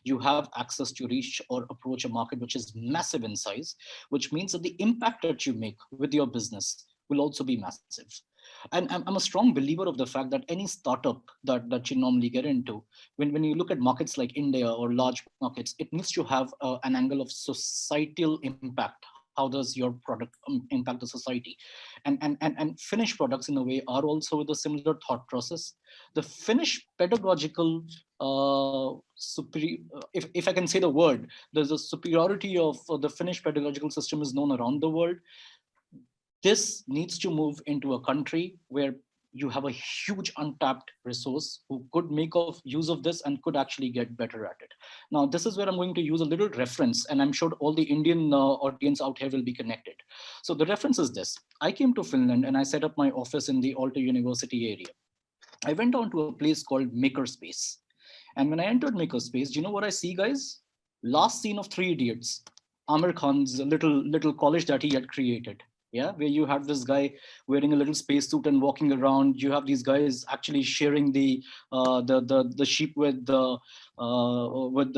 You have access to reach or approach a market which is massive in size, which means that the impact that you make with your business will also be massive. And I'm a strong believer of the fact that any startup that you normally get into, when you look at markets like India or large markets, it needs to have an angle of societal impact. How does your product impact the society? And Finnish products in a way are also with a similar thought process. The Finnish pedagogical, if I can say the word, there's a superiority of the Finnish pedagogical system is known around the world. This needs to move into a country where you have a huge untapped resource who could make use of this and could actually get better at it. Now, this is where I'm going to use a little reference, and I'm sure all the Indian audience out here will be connected. So the reference is this. I came to Finland and I set up my office in the Aalto University area. I went down to a place called Makerspace. And when I entered Makerspace, do you know what I see, guys? Last scene of 3 Idiots, Amir Khan's little college that he had created. Yeah, where you have this guy wearing a little spacesuit and walking around. You have these guys actually sharing the sheep with the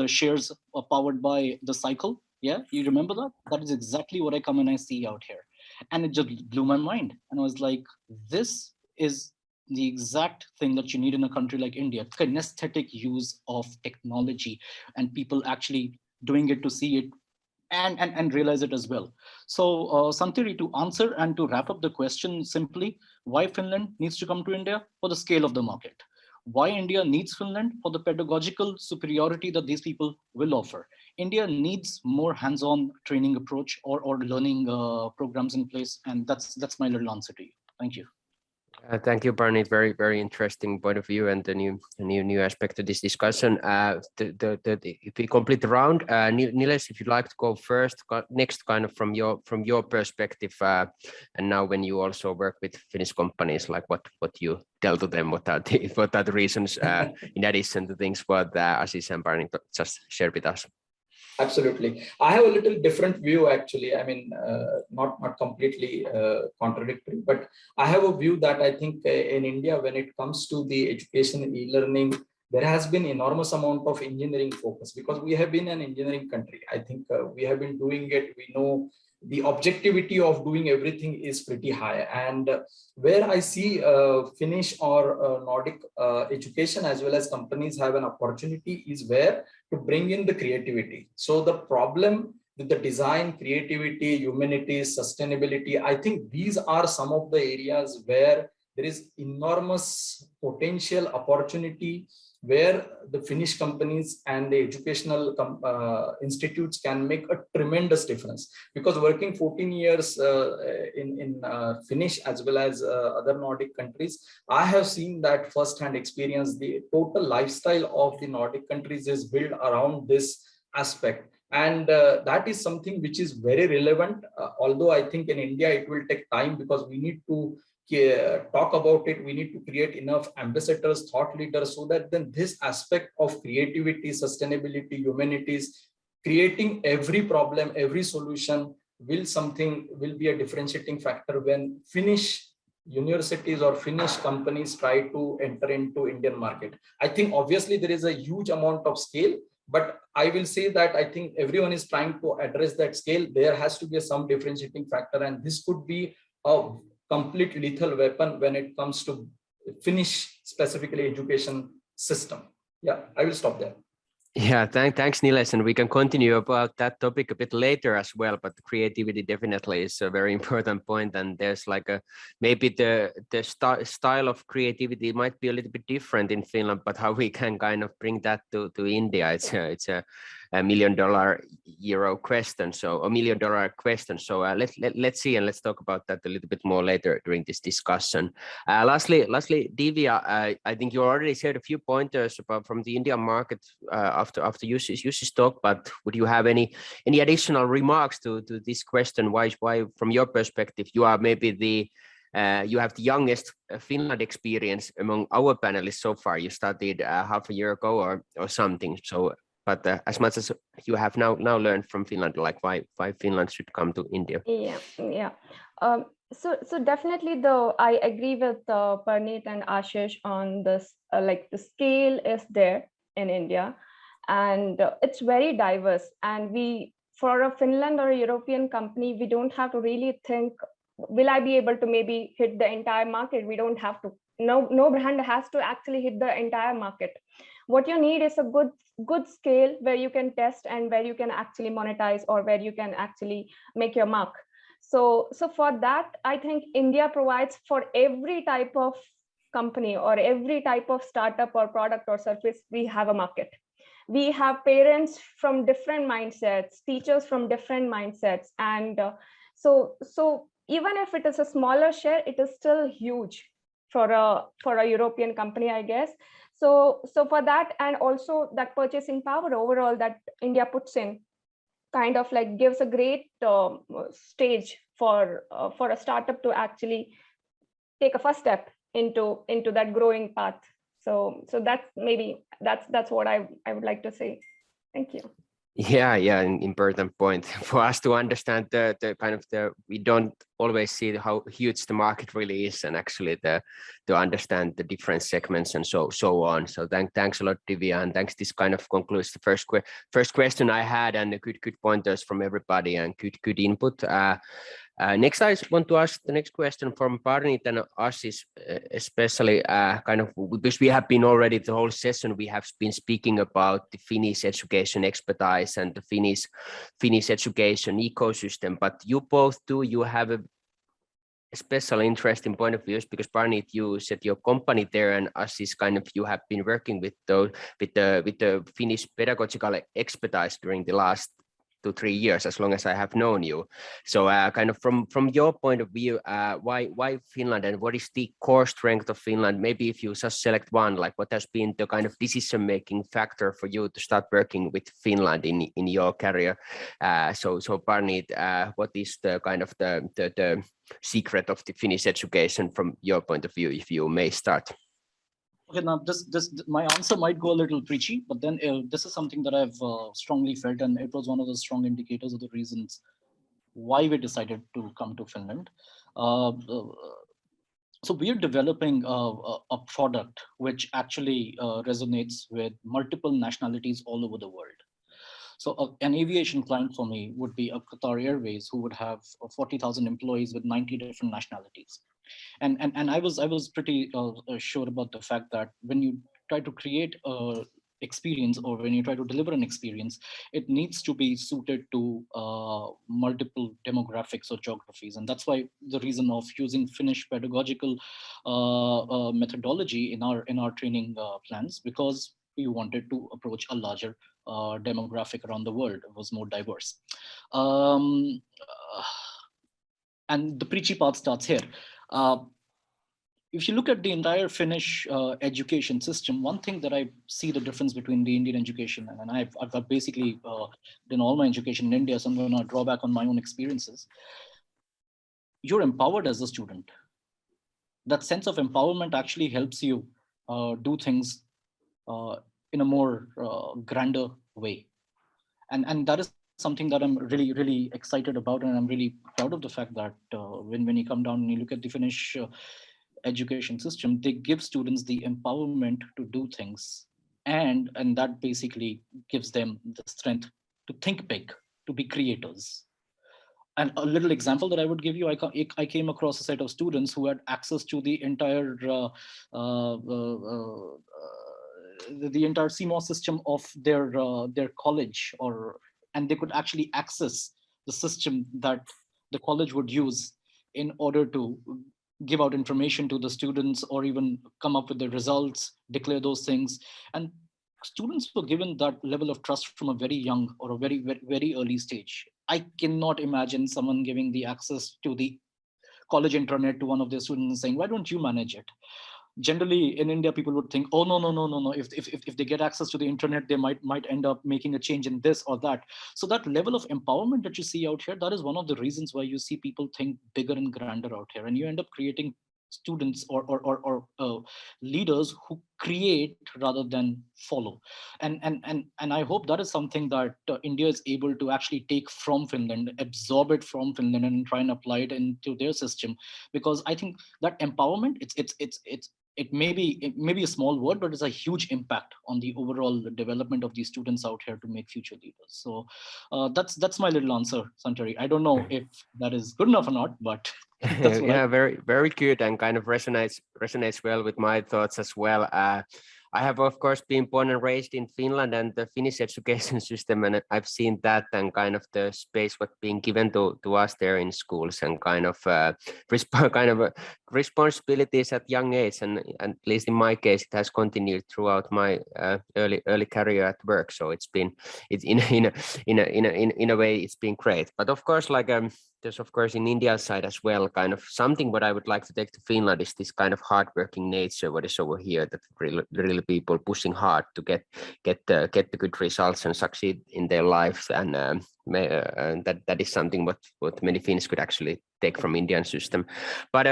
shares powered by the cycle. Yeah, you remember that? That is exactly what I come and I see out here, and it just blew my mind. And I was like, this is the exact thing that you need in a country like India: kinesthetic use of technology, and people actually doing it to see it. And realize it as well. So Santeri, to answer and to wrap up the question simply, why Finland needs to come to India? For the scale of the market. Why India needs Finland? For the pedagogical superiority that these people will offer. India needs more hands-on training approach or learning programs in place. And that's my little answer to you. Thank you. Thank you, Pranit. Very interesting point of view and the new aspect of this discussion. If we complete the round, Niles, if you'd like to go first, next, kind of from your perspective, and now when you also work with Finnish companies, like what you tell to them, what are the reasons in addition to things what Ashish and Pranit just shared with us. Absolutely. I have a little different view, actually. I mean, not completely contradictory, but I have a view that I think in India, when it comes to the education and e-learning, there has been enormous amount of engineering focus because we have been an engineering country. I think we have been doing it. We know the objectivity of doing everything is pretty high. And where I see Finnish or Nordic education as well as companies have an opportunity is where to bring in the creativity. So the problem with the design, creativity, humanities, sustainability, I think these are some of the areas where there is enormous potential opportunity where the Finnish companies and the educational institutes can make a tremendous difference. Because working 14 years in Finnish as well as other Nordic countries, I have seen that first-hand experience. The total lifestyle of the Nordic countries is built around this aspect. And that is something which is very relevant, although I think in India it will take time, because we need to talk about it. We need to create enough ambassadors, thought leaders, so that then this aspect of creativity, sustainability, humanities, creating every problem, every solution will be a differentiating factor when Finnish universities or Finnish companies try to enter into Indian market. I think obviously there is a huge amount of scale, but I will say that I think everyone is trying to address that scale. There has to be some differentiating factor, and this could be a complete lethal weapon when it comes to Finnish specifically education system. Yeah, I will stop there. Yeah, thanks, Niles, and we can continue about that topic a bit later as well. But creativity definitely is a very important point, and there's like maybe the style of creativity might be a little bit different in Finland, but how we can kind of bring that to India, it's a $1 million question, so $1 million question. So let's see, and let's talk about that a little bit more later during this discussion. Lastly, Divya, I think you already shared a few pointers about from the Indian market after Jussi's talk, but would you have any additional remarks to this question? Why from your perspective you are maybe you have the youngest Finland experience among our panelists so far. You started half a year ago or something. So, but as much as you have now learned from Finland, like why Finland should come to India? Yeah. So definitely, though, I agree with Pranit and Ashish on this. Like the scale is there in India, and it's very diverse. And for a Finland or a European company, we don't have to really think, will I be able to maybe hit the entire market? We don't have to. No brand has to actually hit the entire market. What you need is a good scale where you can test and where you can actually monetize, or where you can actually make your mark. So for that, I think India provides for every type of company or every type of startup or product or service. We have a market. We have parents from different mindsets, teachers from different mindsets, and so even if it is a smaller share, it is still huge for a European company, I guess. So for that, and also that purchasing power overall that India puts in, kind of like gives a great stage for a startup to actually take a first step into that growing path. So that's what I would like to say. Thank you. Yeah, an important point for us to understand the kind of we don't always see how huge the market really is, and actually to understand the different segments and so on. So thanks a lot, Divya, and thanks. This kind of concludes the first question I had, and the good pointers from everybody and good input. Next, I want to ask the next question from Pranit and Ashish, especially kind of because we have been already the whole session, we have been speaking about the Finnish education expertise and the Finnish education ecosystem, but you both you have a special interesting point of views, because Pranit, you set your company there, and Ashish, kind of you have been working with the Finnish pedagogical expertise during the last 2-3 years, as long as I have known you. So kind of from your point of view, why Finland, and what is the core strength of Finland? Maybe if you just select one, like what has been the kind of decision-making factor for you to start working with Finland in your career? So Pranit, what is the kind of the secret of the Finnish education from your point of view, if you may start? Okay, now this my answer might go a little preachy, but then this is something that I've strongly felt, and it was one of the strong indicators of the reasons why we decided to come to Finland. So we're developing a product which actually resonates with multiple nationalities all over the world. So an aviation client for me would be a Qatar Airways, who would have 40,000 employees with 90 different nationalities. And I was pretty sure about the fact that when you try to create a experience, or when you try to deliver an experience, it needs to be suited to multiple demographics or geographies. And that's why the reason of using Finnish pedagogical methodology in our training plans, because we wanted to approach a larger demographic around the world. It was more diverse. And the preachy part starts here. If you look at the entire Finnish education system, one thing that I see the difference between the Indian education, and I've basically done all my education in India, so I'm going to draw back on my own experiences. You're empowered as a student. That sense of empowerment actually helps you do things in a more grander way. And that is something that I'm really, really excited about. And I'm really proud of the fact that when you come down and you look at the Finnish education system, they give students the empowerment to do things. And that basically gives them the strength to think big, to be creators. And a little example that I would give you, I came across a set of students who had access to the entire CMOS system of their college, and they could actually access the system that the college would use in order to give out information to the students, or even come up with the results, declare those things. And students were given that level of trust from a very young or a very, very, very early stage. I cannot imagine someone giving the access to the college intranet to one of their students and saying, why don't you manage it? Generally in India, people would think, oh, no. If they get access to the internet, they might end up making a change in this or that. So that level of empowerment that you see out here, that is one of the reasons why you see people think bigger and grander out here. And you end up creating students or leaders who create rather than follow. And I hope that is something that India is able to actually take from Finland, absorb it from Finland, and try and apply it into their system. Because I think that empowerment, it may be a small word, but it's a huge impact on the overall development of these students out here to make future leaders. So that's my little answer, Santeri. I don't know if that is good enough or not, but that's what yeah, very good, and kind of resonates well with my thoughts as well. I have, of course, been born and raised in Finland and the Finnish education system, and I've seen that and kind of the space what being given to us there in schools, and kind of responsibilities at young age, and at least in my case, it has continued throughout my early career at work. So it's in a way it's been great. But of course, like there's of course in India's side as well, kind of something what I would like to take to Finland is this kind of hardworking nature what is over here, that really people pushing hard to get the good results and succeed in their lives, and that is something what many Finns could actually take from Indian system. But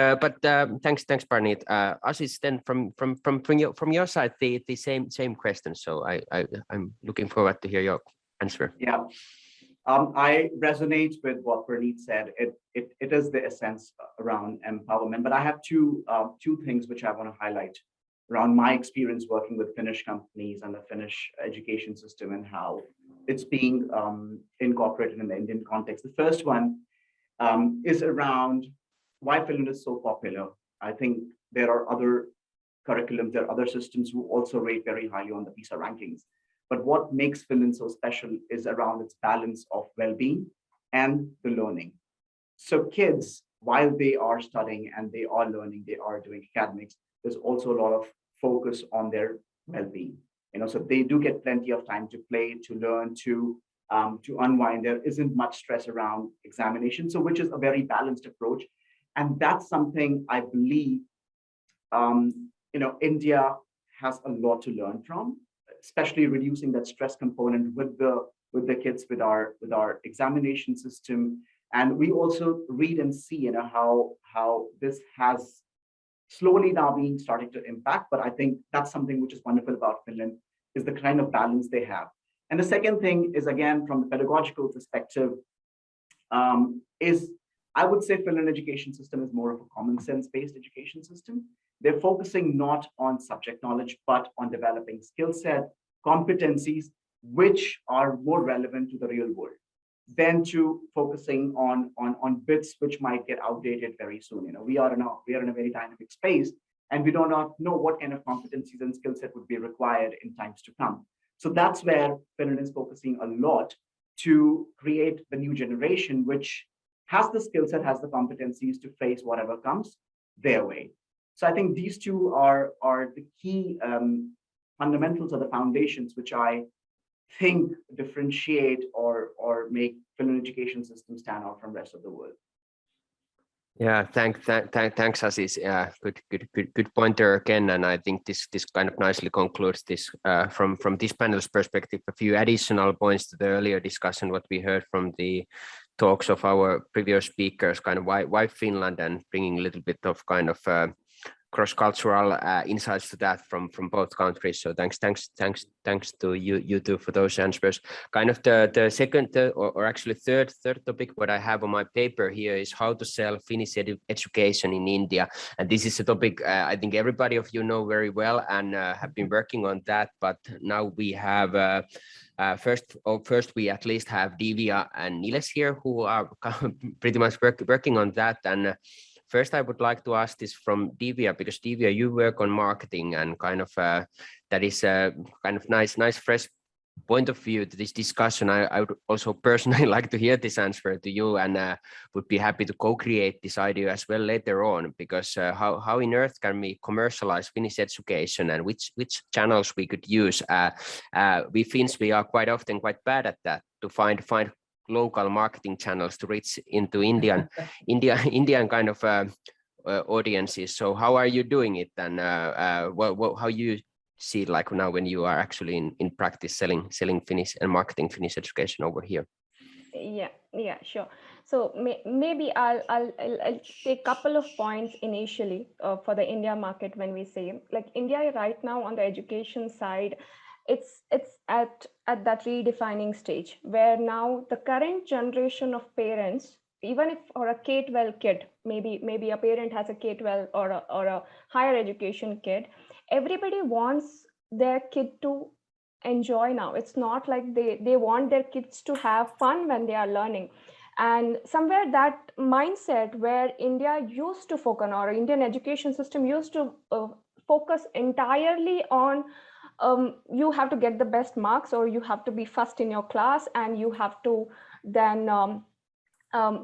thanks Pranit. Ashish, then from your side the same question. So I'm looking forward to hear your answer. Yeah. I resonate with what Pranit said. It is the essence around empowerment. But I have two things which I want to highlight around my experience working with Finnish companies and the Finnish education system and how it's being incorporated in the Indian context. The first one is around why Finland is so popular. I think there are other curriculums, there are other systems who also rate very highly on the PISA rankings. But what makes Finland so special is around its balance of well-being and the learning. So kids, while they are studying and they are learning, they are doing academics, there's also a lot of focus on their well-being. So they do get plenty of time to play, to learn, to unwind. There isn't much stress around examination, so which is a very balanced approach. And that's something I believe India has a lot to learn from, especially reducing that stress component with the kids, with our examination system. And we also read and see how this has slowly now being starting to impact. But I think that's something which is wonderful about Finland, is the kind of balance they have. And the second thing is, again, from the pedagogical perspective, is I would say Finland education system is more of a common sense based education system. They're focusing not on subject knowledge, but on developing skill set, competencies, which are more relevant to the real world than to focusing on bits which might get outdated very soon. We are in a very dynamic space, and we do not know what kind of competencies and skill set would be required in times to come. So that's where Finland is focusing a lot to create the new generation, which has the skill set, has the competencies to face whatever comes their way. So I think these two are the key fundamentals or the foundations which I think differentiate or make Finland education system stand out from the rest of the world. Yeah, thanks, Aziz. Good pointer again, and I think this kind of nicely concludes this from this panel's perspective. A few additional points to the earlier discussion, what we heard from the talks of our previous speakers, kind of why Finland, and bringing a little bit of kind of cross-cultural insights to that from both countries. So thanks to you two for those answers. Kind of the second or actually third topic what I have on my paper here is how to sell Finnish education in India. And this is a topic I think everybody of you know very well and have been working on that. But now we have first we at least have Divya and Niles here who are pretty much working on that. And first, I would like to ask this from Divya, because Divya, you work on marketing, and kind of that is a kind of nice, fresh point of view to this discussion. I would also personally like to hear this answer to you, and would be happy to co-create this idea as well later on, because how in earth can we commercialize Finnish education, and which channels we could use? We Finns, we are quite often quite bad at that, to find local marketing channels to reach into Indian kind of audiences. So how are you doing it, and how you see it like now when you are actually in practice selling Finnish and marketing Finnish education over here? Yeah, sure. So maybe I'll take a couple of points initially for the India market. When we say like India right now on the education side, it's at that redefining stage where now the current generation of parents, even if or a K-12 kid, maybe a parent has a K-12 or a higher education kid, everybody wants their kid to enjoy now. It's not like they want their kids to have fun when they are learning. And somewhere that mindset where India used to focus on, or Indian education system used to focus entirely on you have to get the best marks, or you have to be first in your class, and you have to then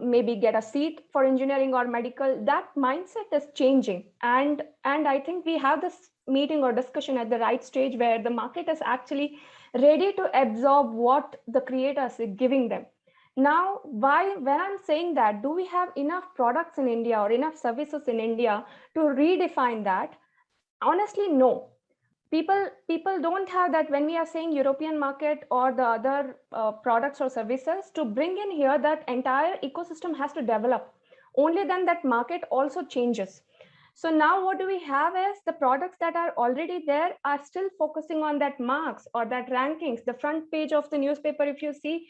maybe get a seat for engineering or medical. That mindset is changing, and I think we have this meeting or discussion at the right stage where the market is actually ready to absorb what the creators are giving them. Now, when I'm saying that, do we have enough products in India or enough services in India to redefine that? Honestly, no. People don't have that. When we are saying European market or the other products or services, to bring in here, that entire ecosystem has to develop. Only then that market also changes. So now what do we have is the products that are already there are still focusing on that marks or that rankings. The front page of the newspaper, if you see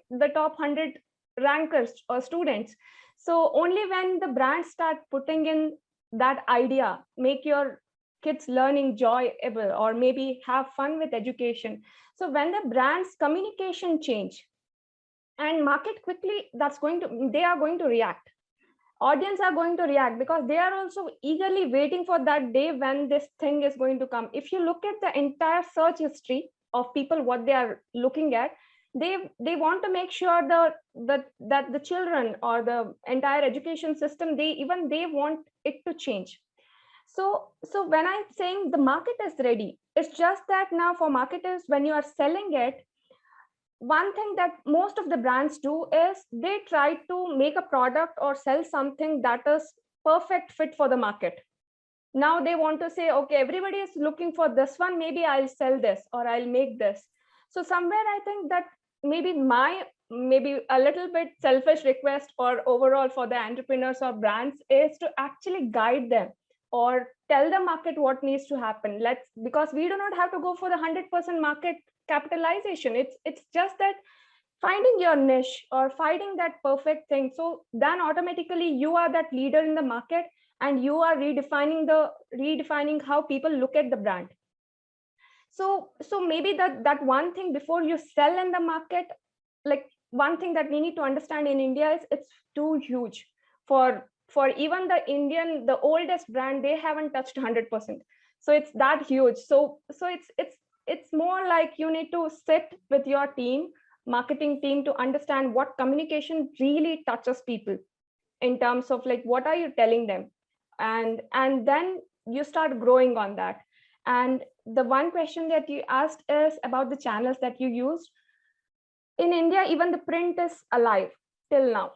the top 100 rankers or students. So only when the brands start putting in that idea, make your kids learning enjoyable, or maybe have fun with education. So when the brand's communication change and market quickly, they are going to react. Audience are going to react, because they are also eagerly waiting for that day when this thing is going to come. If you look at the entire search history of people, what they are looking at, they want to make sure that the children or the entire education system, they want it to change. So when I'm saying the market is ready, it's just that now for marketers, when you are selling it, one thing that most of the brands do is they try to make a product or sell something that is perfect fit for the market. Now they want to say, okay, everybody is looking for this one, maybe I'll sell this or I'll make this. So somewhere I think that maybe a little bit selfish request or overall for the entrepreneurs or brands is to actually guide them or tell the market what needs to happen. Because we do not have to go for the 100% market capitalization. It's just that finding your niche or finding that perfect thing. So then automatically you are that leader in the market, and you are redefining how people look at the brand. So maybe that one thing before you sell in the market, like one thing that we need to understand in India is it's too huge for for even the oldest brand, they haven't touched 100%. So it's that huge. So it's more like you need to sit with your team, marketing team, to understand what communication really touches people in terms of like, what are you telling them? And then you start growing on that. And the one question that you asked is about the channels that you used. In India, even the print is alive till now.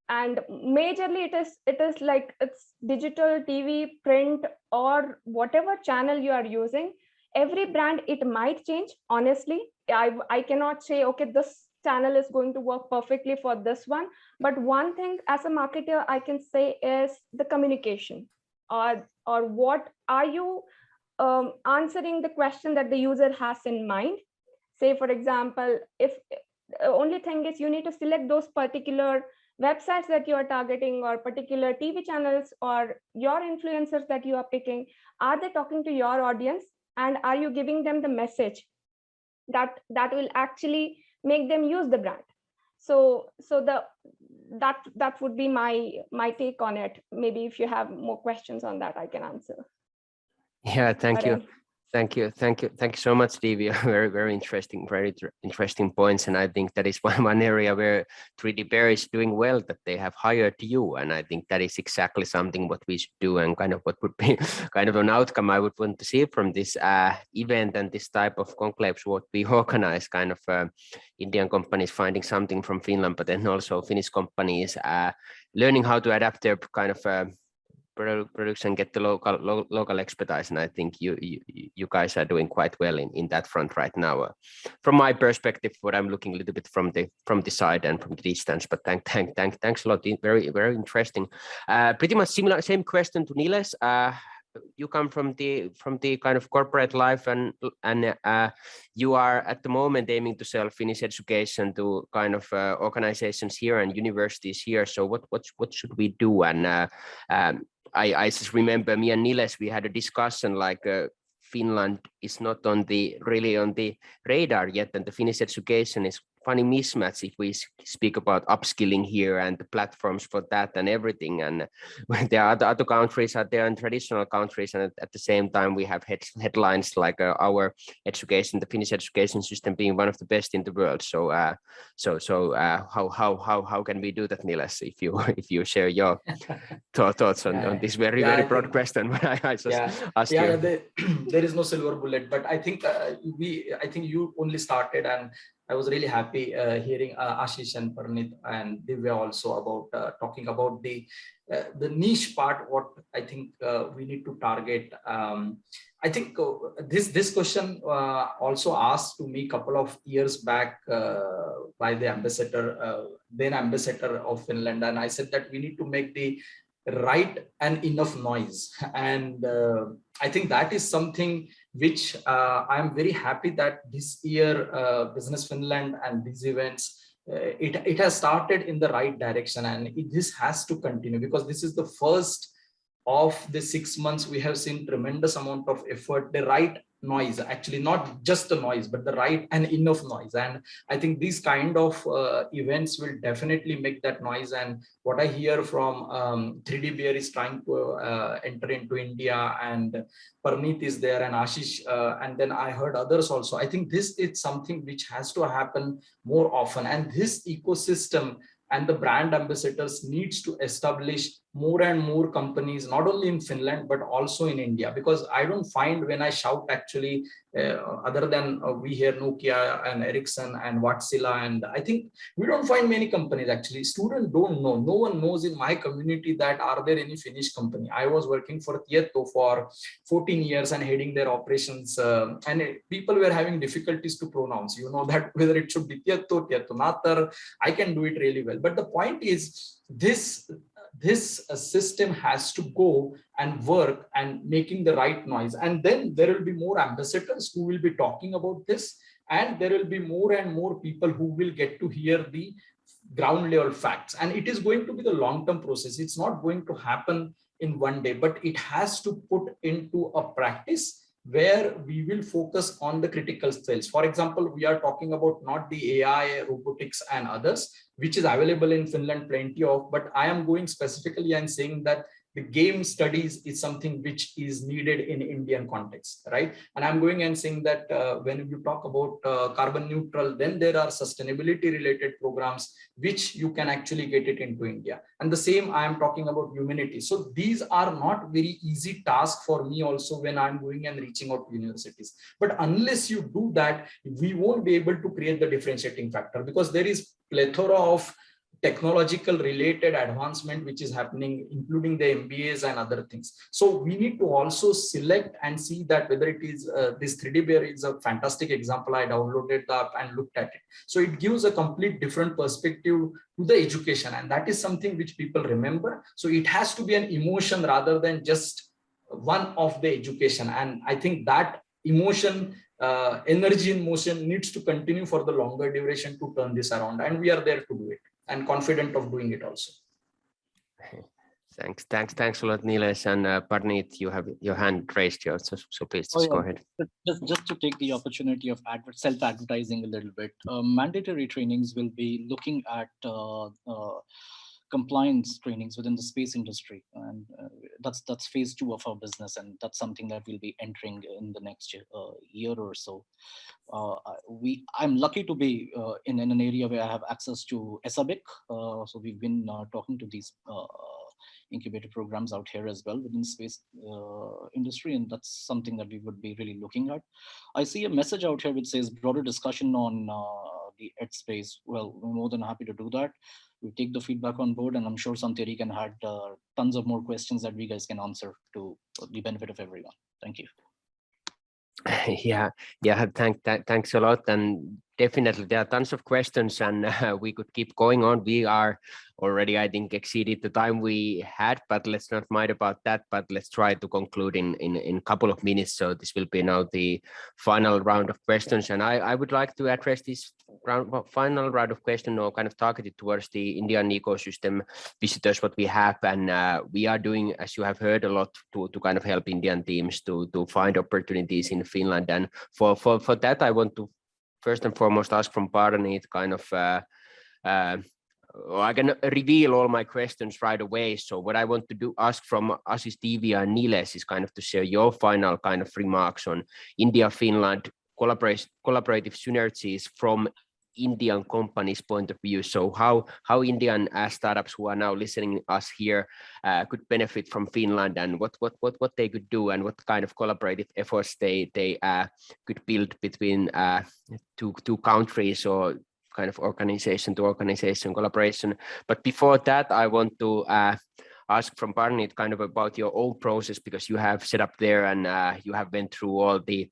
And majorly it is like it's digital, TV, print, or whatever channel you are using. Every brand, it might change. Honestly, I cannot say, okay, this channel is going to work perfectly for this one. But one thing as a marketer I can say is the communication, or what are you answering the question that the user has in mind. Say, for example, if only thing is you need to select those particular websites that you are targeting, or particular TV channels, or your influencers that you are picking. Are they talking to your audience, and are you giving them the message that will actually make them use the brand? So that would be my take on it. Maybe if you have more questions on that, I can answer. Yeah, thank you. Thank you so much, Divya. Very interesting points, and I think that is one area where 3D Bear is doing well, that they have hired you, and I think that is exactly something what we should do, and kind of what would be kind of an outcome I would want to see from this event and this type of conclaves what we organize. Kind of Indian companies finding something from Finland, but then also Finnish companies learning how to adapt their kind of production, get the local expertise, and I think you guys are doing quite well in that front right now. From my perspective, what I'm looking a little bit from the side and from the distance, but thanks a lot. Very interesting. Pretty much same question to Niles. You come from the kind of corporate life, and you are at the moment aiming to sell Finnish education to kind of organizations here and universities here. So what should we do? And I just remember me and Niles, we had a discussion like Finland is not really on the radar yet, and the Finnish education is funny mismatch if we speak about upskilling here and the platforms for that and everything. And when there are other countries out there and traditional countries, and at the same time we have headlines like our education, the Finnish education system being one of the best in the world. So how can we do that, Niles? If you share your thoughts on this very broad question, I just ask you. There is no silver bullet, but I think you only started, and I was really happy hearing Ashish and Pranit and Divya also about talking about the niche part. What I think we need to target. I think this question also asked to me a couple of years back by the then ambassador of Finland, and I said that we need to make the right and enough noise, and I think that is something which I am very happy that this year Business Finland and these events it has started in the right direction, and this has to continue, because this is the first of the 6 months we have seen tremendous amount of effort, the right noise, actually not just the noise but the right and enough noise. And I think these kind of events will definitely make that noise. And what I hear from 3D Bear is trying to enter into India, and Pranit is there, and Ashish, and then I heard others also. I think this is something which has to happen more often, and this ecosystem and the brand ambassadors needs to establish more and more companies, not only in Finland, but also in India. Because I don't find when I shout actually, other than we hear Nokia and Ericsson and Wärtsilä, and I think we don't find many companies actually. Students don't know. No one knows in my community that are there any Finnish company. I was working for Tieto for 14 years and heading their operations, and people were having difficulties to pronounce, you know, that whether it should be Tieto, Tietonatar. I can do it really well. But the point is, this system has to go and work and making the right noise, and then there will be more ambassadors who will be talking about this, and there will be more and more people who will get to hear the ground level facts. And it is going to be the long-term process. It's not going to happen in one day, but it has to put into a practice where we will focus on the critical skills. For example, we are talking about not the AI, robotics and others, which is available in Finland plenty of, but I am going specifically and saying that the game studies is something which is needed in Indian context, right? And I'm going and saying that when you talk about carbon neutral, then there are sustainability related programs which you can actually get it into India. And the same I am talking about humanity. So these are not very easy tasks for me also when I'm going and reaching out to universities. But unless you do that, we won't be able to create the differentiating factor, because there is plethora of technological related advancement which is happening, including the MBAs and other things. So we need to also select and see that whether it is this 3D Bear is a fantastic example. I downloaded the app and looked at it. So it gives a complete different perspective to the education, and that is something which people remember. So it has to be an emotion rather than just one of the education. And I think that emotion, energy in motion needs to continue for the longer duration to turn this around, and we are there to do it and confident of doing it also. Thanks a lot, Nilesh. And Pranit, you have your hand raised here, so please just go ahead. Just to take the opportunity of self-advertising a little bit, mandatory trainings will be looking at compliance trainings within the space industry, and that's phase 2 of our business, and that's something that we'll be entering in the next year or so. I'm lucky to be in an area where I have access to ESABIC, so we've been talking to these incubator programs out here as well within the space industry, and that's something that we would be really looking at. I see a message out here which says broader discussion on the ed space. Well, we're more than happy to do that. We take the feedback on board, and I'm sure Santeri can add tons of more questions that we guys can answer to the benefit of everyone. Thank you. Yeah, thanks a lot. And definitely there are tons of questions, and we could keep going on. We are already, I think, exceeded the time we had, but let's not mind about that. But let's try to conclude in a couple of minutes. So this will be now the final round of questions, and I would like to address this final round of questions, or kind of targeted towards the Indian ecosystem visitors what we have, and we are doing, as you have heard, a lot to kind of help Indian teams to find opportunities in Finland. And for that, I want to first and foremost ask from Pranit kind of I can reveal all my questions right away. So what I want to ask from Ashish, Divya and Nilesh is kind of to share your final kind of remarks on India Finland collaborative synergies from Indian companies' point of view. So how Indian startups who are now listening us here could benefit from Finland, and what they could do, and what kind of collaborative efforts they could build between two countries, or kind of organization to organization collaboration. But before that, I want to ask from Pranit kind of about your own process, because you have set up there, and you have went through all the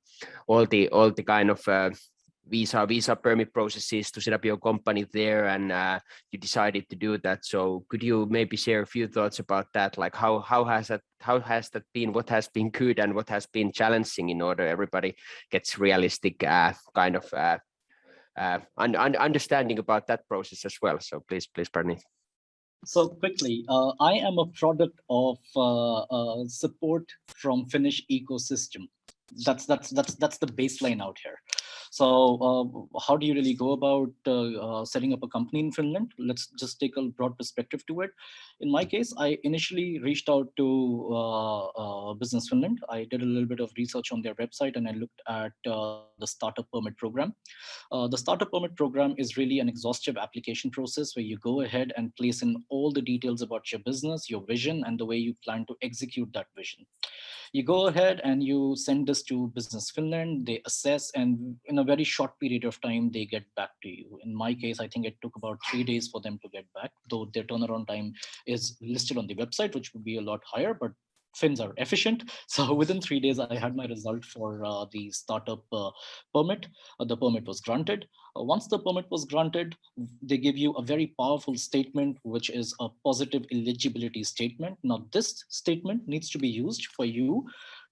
kind of visa permit processes to set up your company there, and you decided to do that. So could you maybe share a few thoughts about that? Like how has that been? What has been good and what has been challenging, in order everybody gets realistic kind of understanding about that process as well. So please, Pranit. So quickly, I am a product of support from Finnish ecosystem. That's the baseline out here. So how do you really go about setting up a company in Finland? Let's just take a broad perspective to it. In my case, I initially reached out to Business Finland. I did a little bit of research on their website, and I looked at the startup permit program. The startup permit program is really an exhaustive application process where you go ahead and place in all the details about your business, your vision, and the way you plan to execute that vision. You go ahead and you send this to Business Finland, they assess, and in a very short period of time, they get back to you. In my case, I think it took about 3 days for them to get back, though their turnaround time is listed on the website, which would be a lot higher, but Finns are efficient. So within 3 days, I had my result for the startup permit. The permit was granted. Once the permit was granted, they give you a very powerful statement, which is a positive eligibility statement. Now, this statement needs to be used for you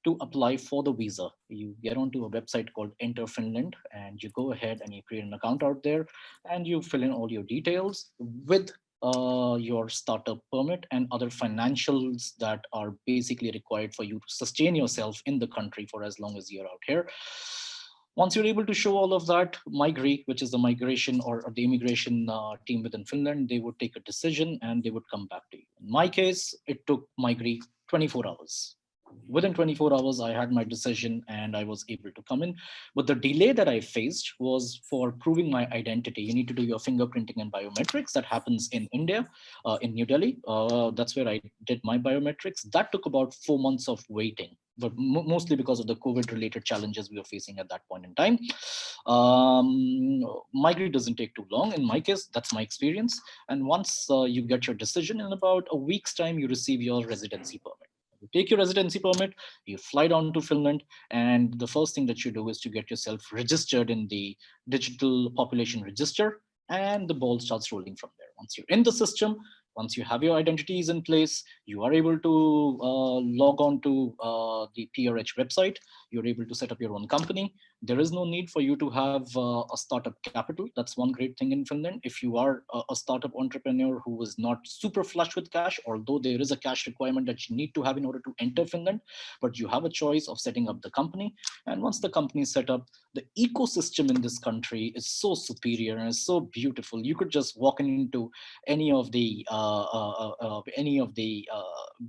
to apply for the visa. You get onto a website called Enter Finland, and you go ahead and you create an account out there, and you fill in all your details with your startup permit and other financials that are basically required for you to sustain yourself in the country for as long as you're out here. Once you're able to show all of that, Migrate, which is the migration or the immigration team within Finland, they would take a decision and they would come back to you. In my case, it took Migrate 24 hours. Within 24 hours, I had my decision and I was able to come in. But the delay that I faced was for proving my identity. You need to do your fingerprinting and biometrics. That happens in India, in New Delhi. That's where I did my biometrics. That took about 4 months of waiting, but mostly because of the COVID-related challenges we were facing at that point in time. Migrate doesn't take too long. In my case, that's my experience. And once you get your decision, in about a week's time, you receive your residency permit. You take your residency permit, you fly down to Finland, and the first thing that you do is to get yourself registered in the digital population register, and the ball starts rolling from there. Once you're in the system, once you have your identities in place, you are able to log on to the PRH website. You're able to set up your own company. There is no need for you to have a startup capital. That's one great thing in Finland. If you are a startup entrepreneur who is not super flush with cash, although there is a cash requirement that you need to have in order to enter Finland, but you have a choice of setting up the company. And once the company is set up, the ecosystem in this country is so superior and is so beautiful. You could just walk into any of the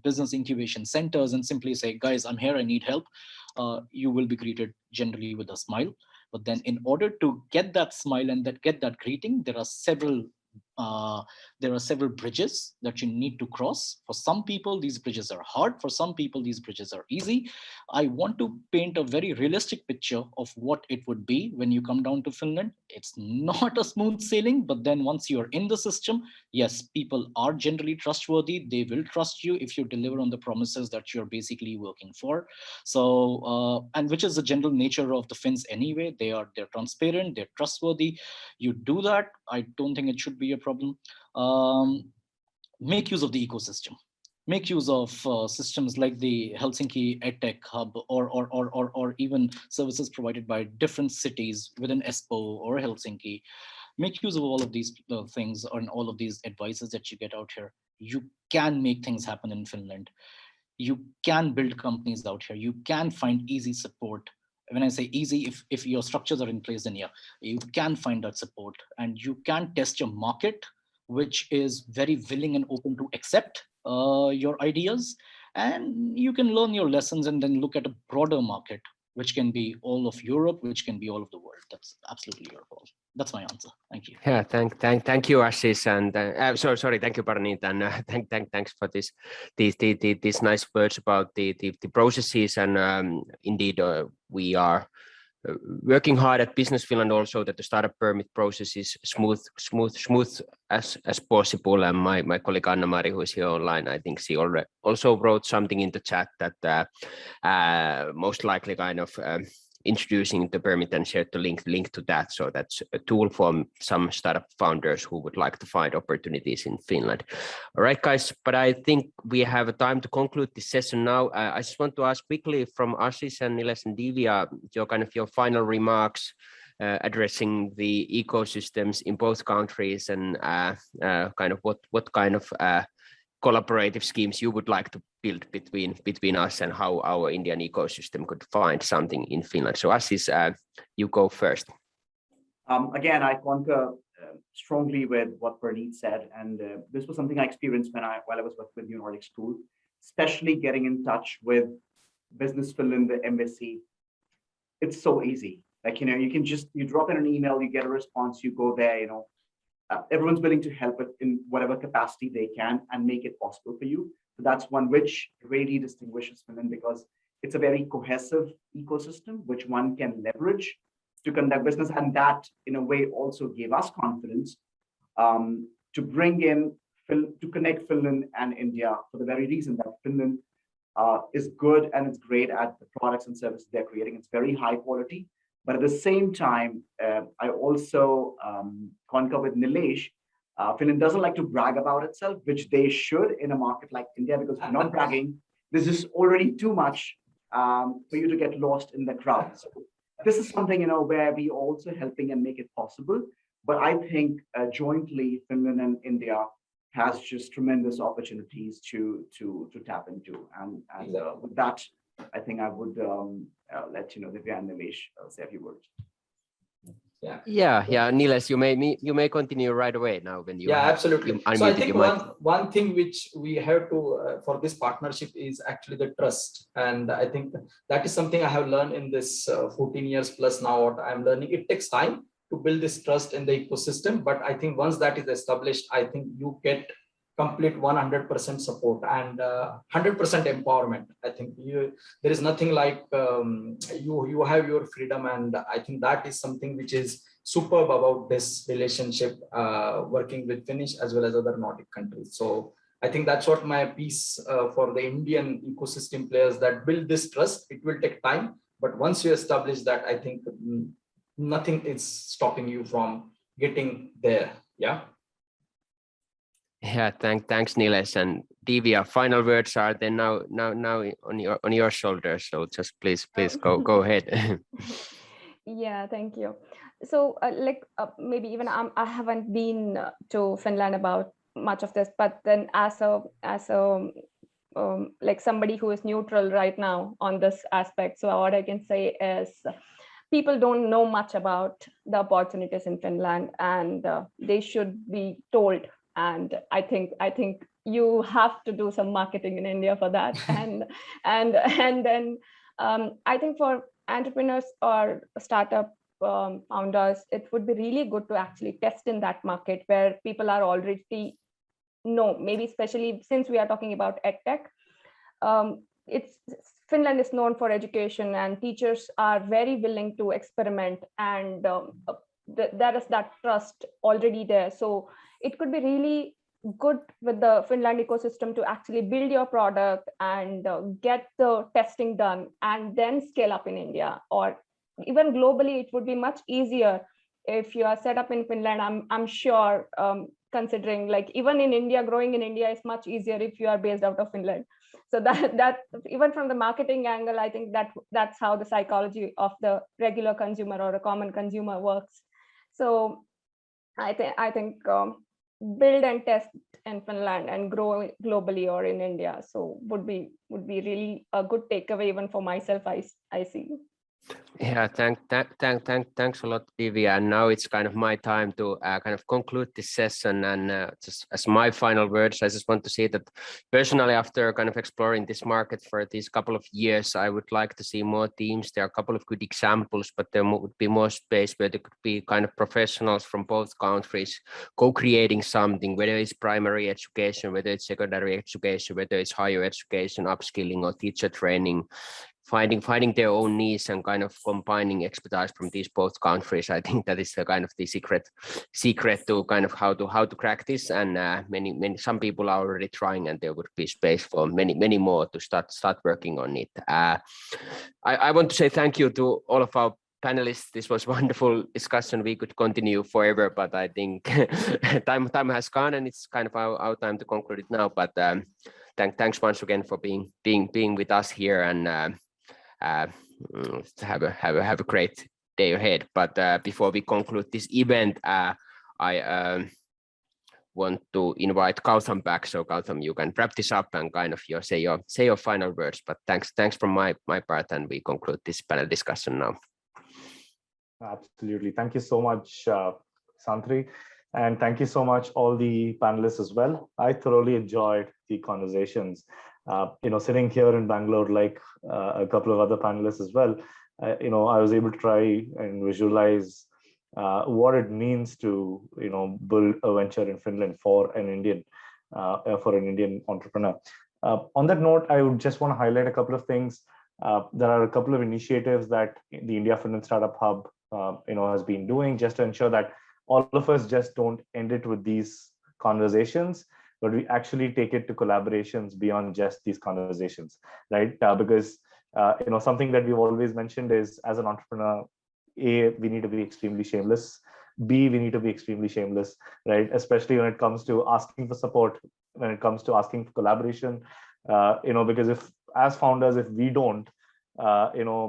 business incubation centers and simply say, guys, I'm here, I need help. You will be greeted generally with a smile. But then in order to get that smile and get that greeting, there are several bridges that you need to cross. For some people, these bridges are hard. For some people, these bridges are easy. I want to paint a very realistic picture of what it would be when you come down to Finland. It's not a smooth sailing, but then once you're in the system, yes, people are generally trustworthy. They will trust you if you deliver on the promises that you're basically working for. So, and which is the general nature of the Finns anyway. They're transparent, they're trustworthy. You do that, I don't think it should be a problem. Make use of the ecosystem. Make use of systems like the Helsinki EdTech Hub or even services provided by different cities within Espoo or Helsinki. Make use of all of these things and all of these advices that you get out here. You can make things happen in Finland. You can build companies out here. You can find easy support. When I say easy, if your structures are in place, then yeah, you can find that support and you can test your market, which is very willing and open to accept your ideas. And you can learn your lessons and then look at a broader market, which can be all of Europe, which can be all of the world. That's absolutely your call. That's my answer. Thank you. Yeah, thank you, Ashish, and sorry, thank you, Pranit, and thanks for these nice words about the processes. And indeed, we are working hard at Business Finland also that the startup permit process is smooth as possible. And my colleague Anna-Mari, who is here online, I think she already also wrote something in the chat that most likely kind of introducing the permit and shared the link to that. So that's a tool for some startup founders who would like to find opportunities in Finland. All right, guys, but I think we have time to conclude this session now. I just want to ask quickly from Ashish and Nilesh and Divya, your final remarks addressing the ecosystems in both countries and kind of what kind of collaborative schemes you would like to build between us and how our Indian ecosystem could find something in Finland. So Ashish, you go first. Again, I concur strongly with what Pranit said, and this was something I experienced while I was working with New Nordic School, especially getting in touch with Business Finland, the embassy. It's so easy. Like, you drop in an email, you get a response, you go there, everyone's willing to help in whatever capacity they can and make it possible for you. So that's one which really distinguishes Finland, because it's a very cohesive ecosystem which one can leverage to conduct business. And that in a way also gave us confidence to bring in, to connect Finland and India for the very reason that Finland is good and it's great at the products and services they're creating. It's very high quality. But at the same time, I also concur with Nilesh. Finland doesn't like to brag about itself, which they should in a market like India, because if you're not bragging, this is already too much for you to get lost in the crowd. So this is something, where we also helping and make it possible. But I think jointly, Finland and India has just tremendous opportunities to tap into. And with that, I think I would let Divya and Nilesh say a few words. Yeah, Nilesh, you may continue right away now when you absolutely. You so I think one thing which we have to for this partnership is actually the trust, and I think that is something I have learned in this 14 years plus now. What I'm learning, it takes time to build this trust in the ecosystem, but I think once that is established, I think you get complete 100% support and 100% empowerment. I think there is nothing like you have your freedom, and I think that is something which is superb about this relationship, working with Finnish as well as other Nordic countries. So I think that's what my piece for the Indian ecosystem players, that build this trust. It will take time, but once you establish that, I think nothing is stopping you from getting there. Yeah, thanks, Nilesh. And Divya, final words are then now on your shoulders. So just please go ahead. Yeah, thank you. So maybe even I haven't been to Finland about much of this, but then as a like somebody who is neutral right now on this aspect, so what I can say is people don't know much about the opportunities in Finland, and they should be told. And I think you have to do some marketing in India for that. and then I think for entrepreneurs or startup founders, it would be really good to actually test in that market where people are already know, maybe especially since we are talking about edtech. Finland is known for education, and teachers are very willing to experiment, and there is that trust already there. So it could be really good with the Finland ecosystem to actually build your product and get the testing done and then scale up in India, or even globally. It would be much easier if you are set up in Finland. I'm sure, considering like even in India, growing in India is much easier if you are based out of Finland. So that even from the marketing angle, I think that's how the psychology of the regular consumer or a common consumer works. So I think build and test in Finland and grow globally or in India. So would be really a good takeaway even for myself. I see. Yeah, thanks a lot, Divya. And now it's kind of my time to kind of conclude this session. And just as my final words, I just want to say that personally, after kind of exploring this market for these couple of years, I would like to see more teams. There are a couple of good examples, but there would be more space where there could be kind of professionals from both countries co-creating something, whether it's primary education, whether it's secondary education, whether it's higher education, upskilling or teacher training. Finding their own niche and kind of combining expertise from these both countries. I think that is the kind of the secret to kind of how to crack this. And some people are already trying, and there would be space for many more to start working on it. I want to say thank you to all of our panelists. This was wonderful discussion. We could continue forever, but I think time has gone, and it's kind of our time to conclude it now. But thanks once again for being with us here, and have a great day ahead. But before we conclude this event, I want to invite Gautam back. So Gautam, you can wrap this up and kind of say your final words. But thanks from my part, and we conclude this panel discussion now. Absolutely. Thank you so much, Santri. And thank you so much, all the panelists as well. I thoroughly enjoyed the conversations. Sitting here in Bangalore, like a couple of other panelists as well, I was able to try and visualize what it means to, build a venture in Finland for an Indian entrepreneur. On that note, I would just want to highlight a couple of things. There are a couple of initiatives that the India Finland Startup Hub, has been doing just to ensure that all of us just don't end it with these conversations, but we actually take it to collaborations beyond just these conversations, right? Because something that we've always mentioned is, as an entrepreneur, A, we need to be extremely shameless. B, we need to be extremely shameless, right? Especially when it comes to asking for support, when it comes to asking for collaboration, because as founders, if we don't,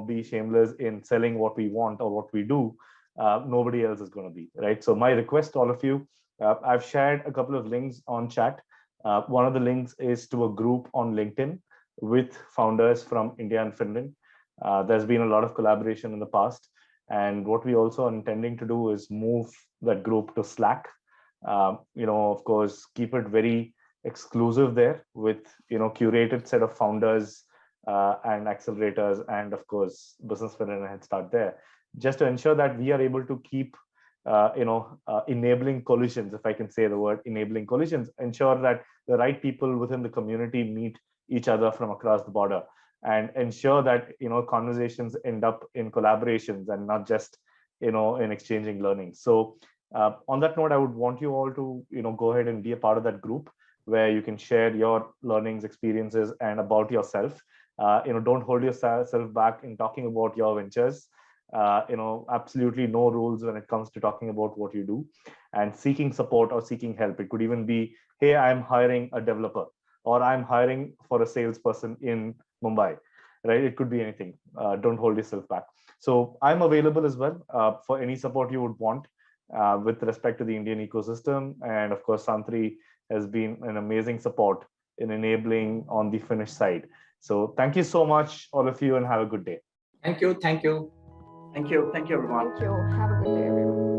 be shameless in selling what we want or what we do, nobody else is going to be, right? So my request to all of you I've shared a couple of links on chat. One of the links is to a group on LinkedIn with founders from India and Finland. There's been a lot of collaboration in the past. And what we also are intending to do is move that group to Slack. Of course, keep it very exclusive there with, curated set of founders and accelerators, and of course, Business Finland and Head Start there, just to ensure that we are able to keep, enabling collisions, if I can say the word enabling collisions, ensure that the right people within the community meet each other from across the border, and ensure that, conversations end up in collaborations and not just, in exchanging learning. So on that note, I would want you all to, go ahead and be a part of that group where you can share your learnings, experiences, and about yourself. Don't hold yourself back in talking about your ventures. Absolutely no rules when it comes to talking about what you do and seeking support or seeking help. It could even be, hey, I'm hiring a developer, or I'm hiring for a salesperson in Mumbai, right? It could be anything. Don't hold yourself back. So I'm available as well for any support you would want with respect to the Indian ecosystem. And of course, Santri has been an amazing support in enabling on the Finnish side. So thank you so much, all of you, and have a good day. Thank you. Thank you. Thank you. Thank you, everyone. Thank you. Have a good day, everyone.